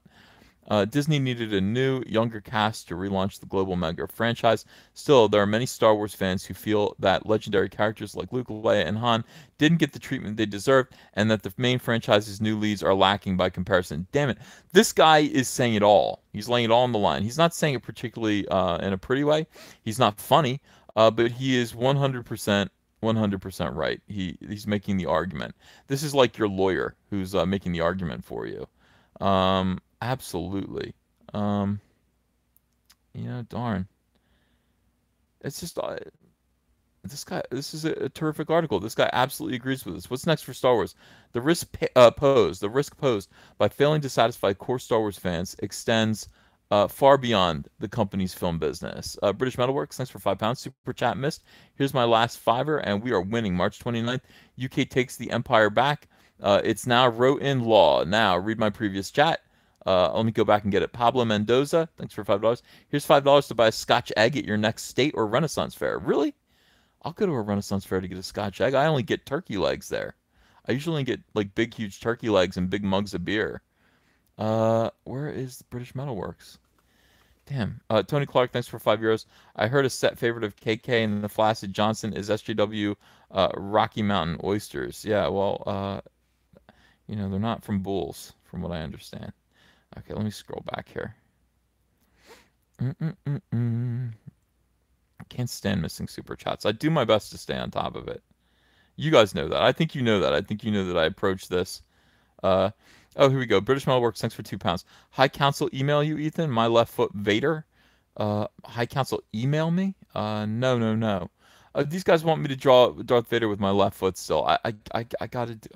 Disney needed a new, younger cast to relaunch the global mega franchise. Still, there are many Star Wars fans who feel that legendary characters like Luke, Leia, and Han didn't get the treatment they deserved, and that the main franchise's new leads are lacking by comparison. Damn it. This guy is saying it all. He's laying it all on the line. He's not saying it particularly in a pretty way. He's not funny, but he is 100% right. He's making the argument. This is like your lawyer who's making the argument for you. Absolutely. Darn. It's just this is a terrific article. This guy absolutely agrees with us. What's next for Star Wars? The risk posed by failing to satisfy core Star Wars fans extends far beyond the company's film business. British Metalworks, thanks for £5. Super chat missed. Here's my last fiver, and we are winning March 29th. UK takes the empire back. It's now wrote in law. Now, read my previous chat. Let me go back and get it. Pablo Mendoza, thanks for $5. Here's $5 to buy a Scotch egg at your next state or Renaissance fair. Really? I'll go to a Renaissance fair to get a Scotch egg. I only get turkey legs there. I usually get like big, huge turkey legs and big mugs of beer. Where is the British Metalworks? Damn. Tony Clark, thanks for €5. I heard a set favorite of KK and the Flaccid Johnson is SJW Rocky Mountain oysters. Yeah, well, they're not from bulls, from what I understand. Okay, let me scroll back here. I can't stand missing super chats. I do my best to stay on top of it. You guys know that. I think you know that. I think you know that I approach this. Oh, here we go. British Metalworks, thanks for £2. High Council email you, Ethan. My left foot Vader. High Council email me? No. These guys want me to draw Darth Vader with my left foot still. I gotta do.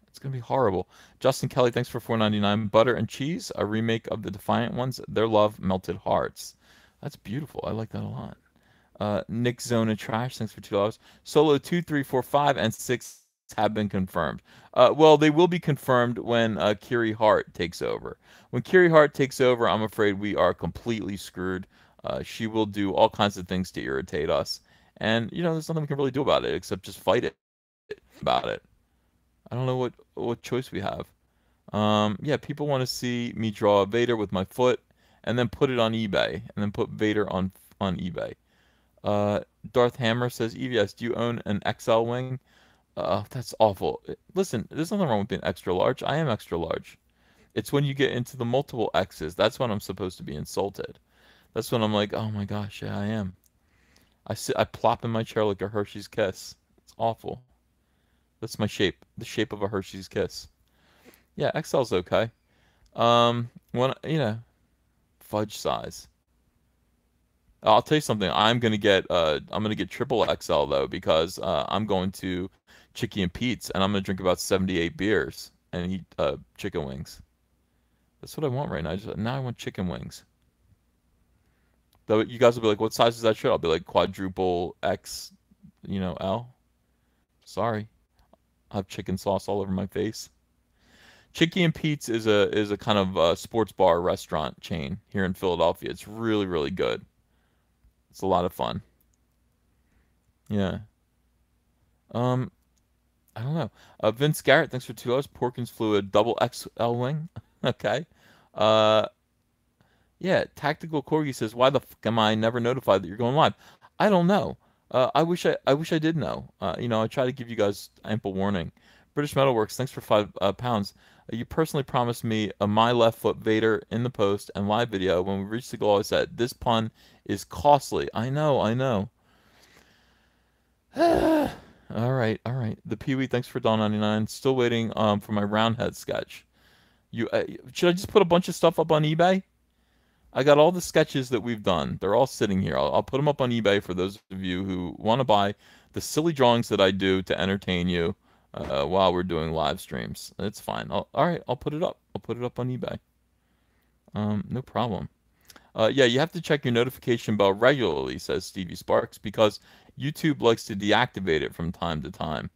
It's gonna be horrible. Justin Kelly, thanks for $4.99. Butter and Cheese, a remake of the Defiant ones. Their Love, Melted Hearts. That's beautiful. I like that a lot. Nick Zona Trash, thanks for $2. Solo 2, 3, 4, 5, and 6 have been confirmed. Well, they will be confirmed when Kiri Hart takes over. When Kiri Hart takes over, I'm afraid we are completely screwed. She will do all kinds of things to irritate us. And, there's nothing we can really do about it except just fight it about it. I don't know what choice we have. Yeah, people want to see me draw Vader with my foot and then put it on eBay and then put Vader on eBay. Darth Hammer says, EVS, do you own an XL wing? That's awful. Listen, there's nothing wrong with being extra large. I am extra large. It's when you get into the multiple X's. That's when I'm supposed to be insulted. That's when I'm like, oh my gosh, yeah, I am. I plop in my chair like a Hershey's Kiss. It's awful. That's my shape. The shape of a Hershey's Kiss. Yeah, XL's okay. Fudge size. I'll tell you something. I'm gonna get triple XL though because I'm going to Chicky and Pete's and I'm gonna drink about 78 beers and eat chicken wings. That's what I want right now. Now I want chicken wings. Though you guys will be like, "What size is that shirt?" I'll be like, "Quadruple X, L." Sorry, I have chicken sauce all over my face. Chicky and Pete's is a kind of sports bar restaurant chain here in Philadelphia. It's really, really good. It's a lot of fun. Yeah. I don't know. Vince Garrett, thanks for $2. Porkins flew a double XL wing. Okay. Yeah. Tactical Corgi says, "Why the fuck am I never notified that you're going live?" I don't know. I wish I did know. I try to give you guys ample warning. British Metalworks, thanks for £5. You personally promised me a my left foot Vader in the post and live video. When we reached the goal, I said, "This pun is costly." I know. All right. The Pee-wee, thanks for $1.99. Still waiting for my Roundhead sketch. Should I just put a bunch of stuff up on eBay? I got all the sketches that we've done. They're all sitting here. I'll put them up on eBay for those of you who want to buy the silly drawings that I do to entertain you while we're doing live streams. It's fine. All right, I'll put it up. I'll put it up on eBay. No problem. Yeah, you have to check your notification bell regularly, says Stevie Sparks, because YouTube likes to deactivate it from time to time.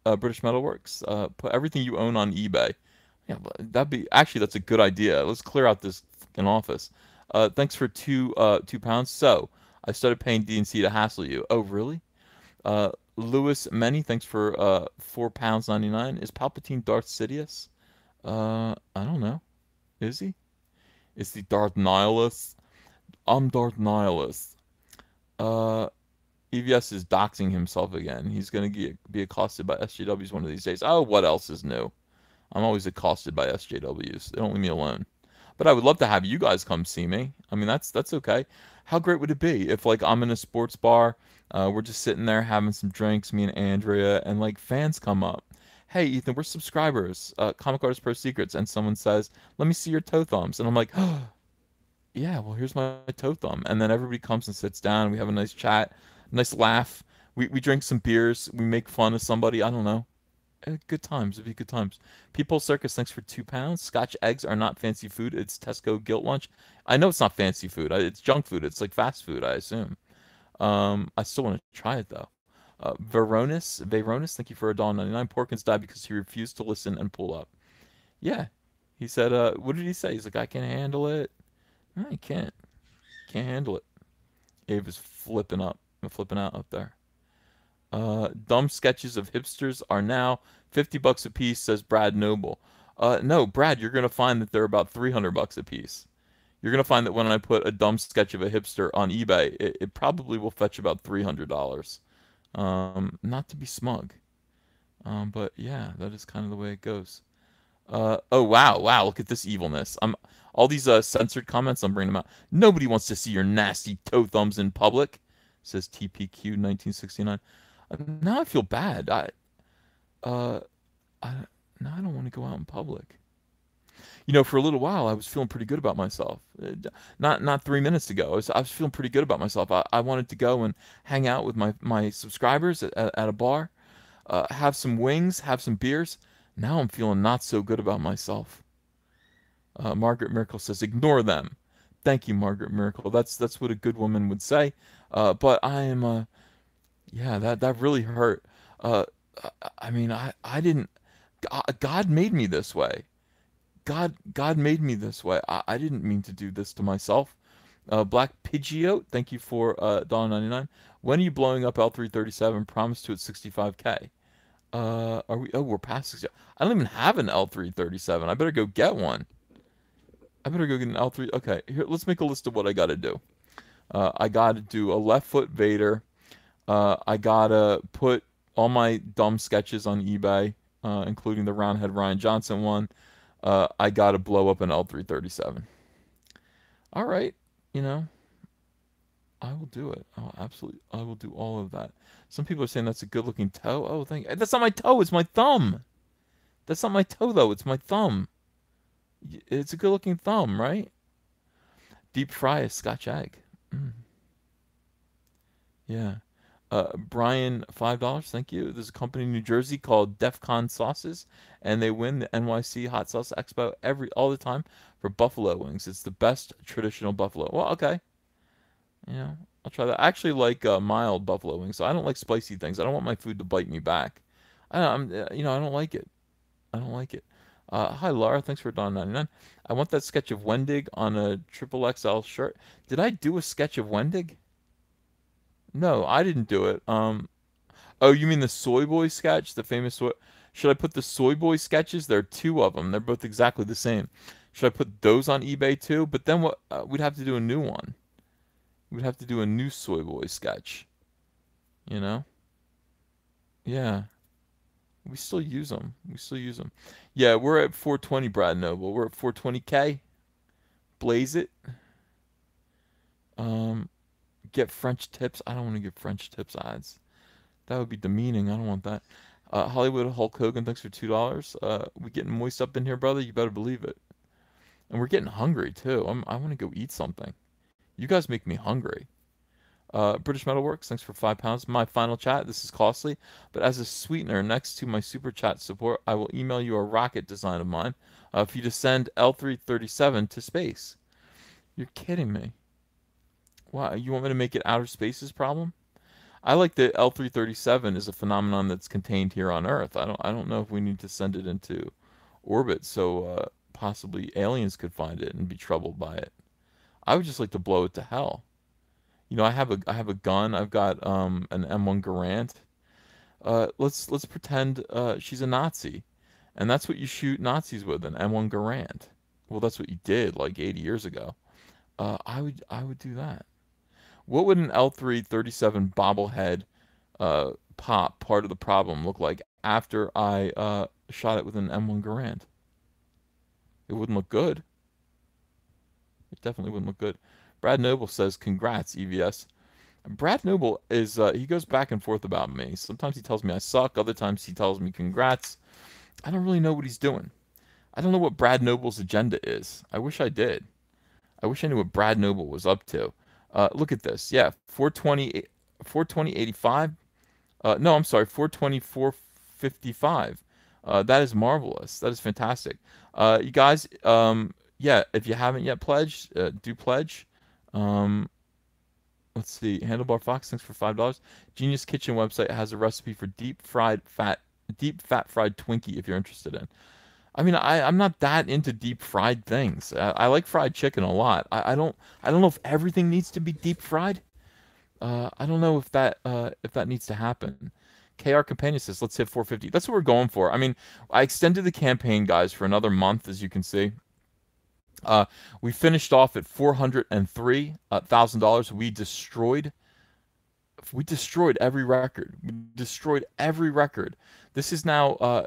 British Metalworks, put everything you own on eBay. Yeah, that's a good idea. Let's clear out this fucking office. Thanks for £2. So I started paying DNC to hassle you. Oh, really? Lewis Many, thanks for £4.99. Is Palpatine Darth Sidious? I don't know. Is he? Is he Darth Nihilus? I'm Darth Nihilus. EVS is doxing himself again. He's going to be accosted by SJWs one of these days. Oh, what else is new? I'm always accosted by SJWs. They don't leave me alone. But I would love to have you guys come see me. I mean, that's okay. How great would it be if, like, I'm in a sports bar, we're just sitting there having some drinks, me and Andrea, and, like, fans come up. Hey, Ethan, we're subscribers, Comic Artist Pro Secrets, and someone says, "Let me see your toe thumbs." And I'm like, oh, yeah, well, here's my toe thumb. And then everybody comes and sits down. We have a nice chat, a nice laugh. We drink some beers. We make fun of somebody. I don't know. Good times. It'd be good times. People Circus, thanks for £2. Scotch eggs are not fancy food. It's Tesco guilt lunch. I know it's not fancy food. It's junk food. It's like fast food, I assume. I still want to try it though. Veronis, thank you for $1.99. Porkins died because he refused to listen and pull up. Yeah, he said, what did he say? He's like, I can't handle it. No, he can't. Can't handle it. Abe is flipping out up there. Dumb sketches of hipsters are now $50 a piece, says Brad Noble. No, Brad, you're gonna find that they're about $300 a piece. You're gonna find that when I put a dumb sketch of a hipster on eBay, it probably will fetch about $300. Not to be smug, but yeah, that is kind of the way it goes. Oh wow, look at this evilness. All these censored comments. I'm bringing them out. Nobody wants to see your nasty toe thumbs in public, says TPQ 1969. Now I feel bad. Uh, I now I don't want to go out in public. You know, for a little while I was feeling pretty good about myself. Not 3 minutes ago. I was feeling pretty good about myself. I wanted to go and hang out with my subscribers at a bar, have some wings, have some beers. Now I'm feeling not so good about myself. Margaret Miracle says, "Ignore them." Thank you, Margaret Miracle. That's what a good woman would say. But I am, yeah, that really hurt. Uh, I mean, I didn't. God made me this way. God made me this way. I didn't mean to do this to myself. Black Pidgeot, thank you for $1.99. When are you blowing up L337? Promise to at 65K. Are we? Oh, we're past 60. I don't even have an L337. I better go get one. I better go get an L3. Okay, here, let's make a list of what I gotta do. I gotta do a left foot Vader. I gotta put all my dumb sketches on eBay, including the Roundhead Ryan Johnson one. I gotta blow up an L337. All right, you know, I will do it. I will do all of that. Some people are saying that's a good-looking toe. Oh, thank you. That's not my toe. It's my thumb. That's not my toe though. It's my thumb. It's a good-looking thumb, right? Deep fry a Scotch egg. Mm, yeah. Brian, $5. Thank you. There's a company in New Jersey called DefCon Sauces, and they win the NYC Hot Sauce Expo all the time for buffalo wings. It's the best traditional buffalo. Well, okay. You know, I'll try that. I actually like mild buffalo wings, so I don't like spicy things. I don't want my food to bite me back. I don't like it. I don't like it. Hi Laura, thanks for $1.99. I want that sketch of Wendig on a triple XL shirt. Did I do a sketch of Wendig? No, I didn't do it. Oh, you mean the Soy Boy sketch, the famous soy? Should I put the Soy Boy sketches? There are two of them. They're both exactly the same. Should I put those on eBay too? But then what? We'd have to do a new one. We'd have to do a new Soy Boy sketch. You know? Yeah. We still use them. We still use them. Yeah, we're at 420, Brad Noble. We're at 420K. Blaze it. Um, get French tips. I don't want to get French tips ads. That would be demeaning. I don't want that. Hollywood Hulk Hogan, thanks for $2. We getting moist up in here, brother. You better believe it. And we're getting hungry too. I want to go eat something. You guys make me hungry. British Metalworks, thanks for £5. My final chat. This is costly, but as a sweetener next to my super chat support, I will email you a rocket design of mine for you to send L337 to space. You're kidding me. Wow, you want me to make it outer space's problem? I like that L337 is a phenomenon that's contained here on Earth. I don't know if we need to send it into orbit so possibly aliens could find it and be troubled by it. I would just like to blow it to hell. You know, I have a gun. I've got an M1 Garand. Let's pretend she's a Nazi, and that's what you shoot Nazis with, an M1 Garand. Well, that's what you did like 80 years ago. I would do that. What would an L337 bobblehead pop part of the problem look like after I shot it with an M1 Garand? It wouldn't look good. It definitely wouldn't look good. Brad Noble says, "Congrats, EVS." Brad Noble is he goes back and forth about me. Sometimes he tells me I suck. Other times he tells me congrats. I don't really know what he's doing. I don't know what Brad Noble's agenda is. I wish I did. I wish I knew what Brad Noble was up to. Look at this. Yeah, 420, 420.85. No, I'm sorry, 424.55. That is marvelous. That is fantastic. You guys, yeah, if you haven't yet pledged, do pledge. Let's let's see. Handlebar Fox, thanks for $5. Genius Kitchen website has a recipe for deep fat fried Twinkie if you're interested in. I mean, I'm not that into deep fried things. I like fried chicken a lot. I don't know if everything needs to be deep fried. I don't know if that needs to happen. KR Companion says, let's hit 450. That's what we're going for. I mean, I extended the campaign, guys, for another month, as you can see. We finished off at $403,000. We destroyed every record. We destroyed every record. This is now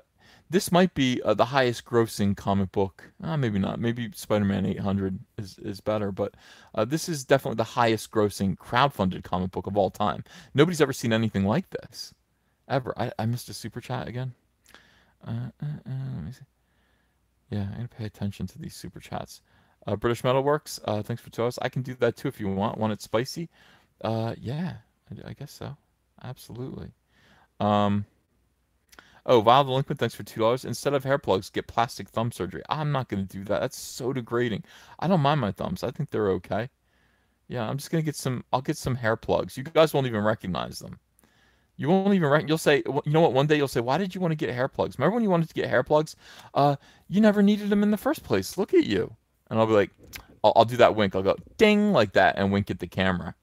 this might be the highest grossing comic book. Maybe not. Maybe Spider-Man 800 is better, but this is definitely the highest grossing crowdfunded comic book of all time. Nobody's ever seen anything like this. Ever. I missed a super chat again. Let me see. Yeah, I'm gonna pay attention to these super chats. British Metalworks, thanks for $2. I can do that too if you want. Want it spicy? Yeah, I guess so. Absolutely. Um, oh, Vile Delinquent, thanks for $2. Instead of hair plugs, get plastic thumb surgery. I'm not gonna do that. That's so degrading. I don't mind my thumbs. I think they're okay. Yeah, I'm just gonna get some. I'll get some hair plugs. You guys won't even recognize them. You won't even you'll say, you know what, one day you'll say, why did you want to get hair plugs? Remember when you wanted to get hair plugs? You never needed them in the first place. Look at you. And I'll be like, I'll do that wink. I'll go ding like that and wink at the camera.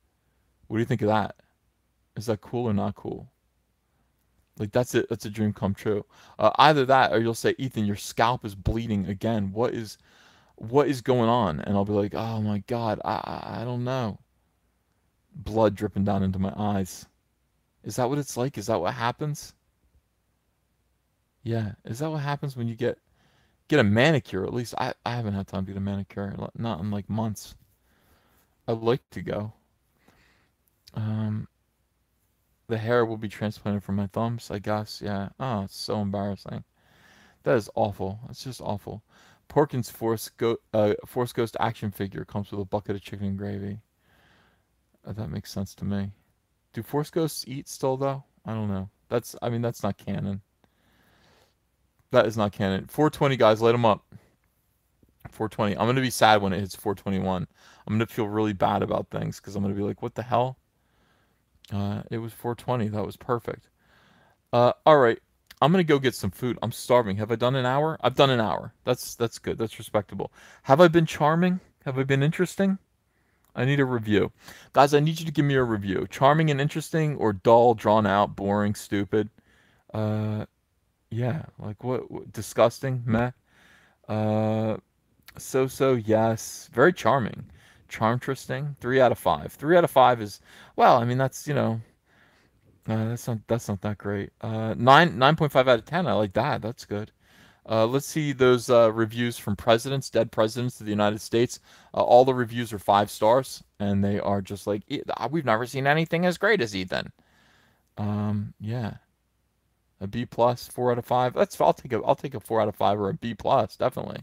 What do you think of that? Is that cool or not cool? Like that's it. That's a dream come true. Either that or you'll say, Ethan, your scalp is bleeding again. What is going on? And I'll be like, oh my God, I don't know. Blood dripping down into my eyes. Is that what it's like? Is that what happens? Yeah. Is that what happens when you get a manicure? At least I haven't had time to get a manicure. Not in like months. I'd like to go. The hair will be transplanted from my thumbs, I guess. Yeah. Oh, it's so embarrassing. That is awful. It's just awful. Porkins Force Ghost action figure comes with a bucket of chicken and gravy. That makes sense to me. Do Force Ghosts eat still though? I don't know. I mean that's not canon. That is not canon. 420 guys, light them up. 420. I'm gonna be sad when it hits 421. I'm gonna feel really bad about things because I'm gonna be like, what the hell? It was 420. That was perfect. All right. I'm gonna go get some food. I'm starving. Have I done an hour? I've done an hour. That's good. That's respectable. Have I been charming? Have I been interesting? I need a review. Guys, I need you to give me a review. Charming and interesting or dull, drawn out, boring, stupid? Yeah. Like what disgusting? Meh. Uh, so, yes. Very charming. Charm-interesting. 3 out of 5. 3 out of 5 is, well, I mean, that's, that's not that great. 9.5 out of 10. I like that. That's good. Let's see those reviews from dead presidents of the United States. All the reviews are 5 stars, and they are just like, we've never seen anything as great as Ethan. Yeah, a B plus, 4 out of 5. I'll take a 4 out of 5 or a B plus, definitely.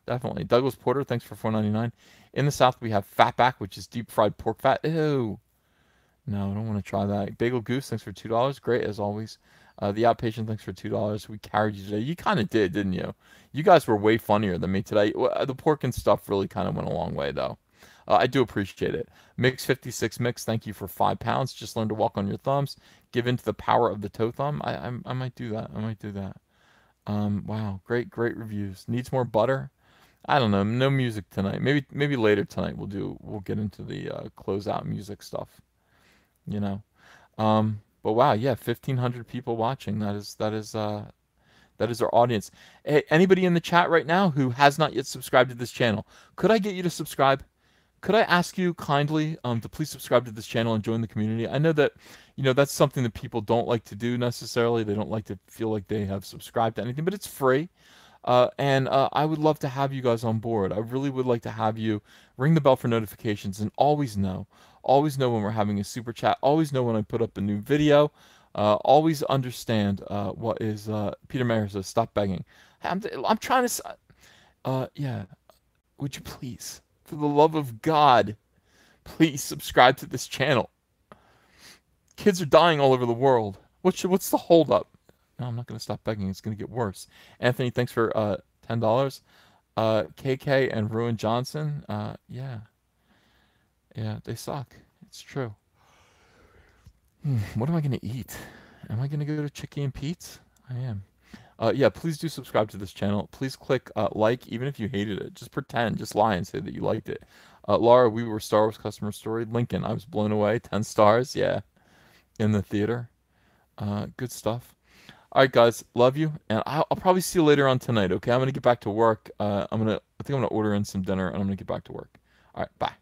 Douglas Porter, thanks for $4.99. In the South, we have Fatback, which is deep fried pork fat. Ew. No, I don't want to try that. Bagel Goose, thanks for $2. Great as always. The Outpatient, thanks for $2. We carried you today. You kind of did, didn't you? You guys were way funnier than me today. The pork and stuff really kind of went a long way, though. I do appreciate it. Mix 56 Mix, thank you for £5. Just learn to walk on your thumbs. Give in to the power of the toe thumb. I might do that. Wow, great reviews. Needs more butter. I don't know. No music tonight. Maybe later tonight we'll get into the closeout music stuff. You know. But wow, yeah, 1,500 people watching. That is our audience. Hey, anybody in the chat right now who has not yet subscribed to this channel, could I get you to subscribe? Could I ask you kindly to please subscribe to this channel and join the community? I know that that's something that people don't like to do necessarily. They don't like to feel like they have subscribed to anything, but it's free. And I would love to have you guys on board. I really would like to have you ring the bell for notifications and always know when we're having a super chat. Always know when I put up a new video. Always understand what is Peter Mayer says. Stop begging. I'm trying to. Yeah. Would you please, for the love of God, please subscribe to this channel. Kids are dying all over the world. What's the holdup? No, I'm not going to stop begging. It's going to get worse. Anthony, thanks for $10. KK and Ruin Johnson. Yeah, they suck. It's true. What am I going to eat? Am I going to go to Chicky and Pete's? I am. Yeah, please do subscribe to this channel. Please click like, even if you hated it. Just pretend, just lie and say that you liked it. Laura, we were Star Wars customer story. Lincoln, I was blown away. 10 stars, yeah, in the theater. Good stuff. All right, guys, love you, and I'll probably see you later on tonight. Okay, I'm gonna get back to work. I think I'm gonna order in some dinner, and I'm gonna get back to work. All right, bye.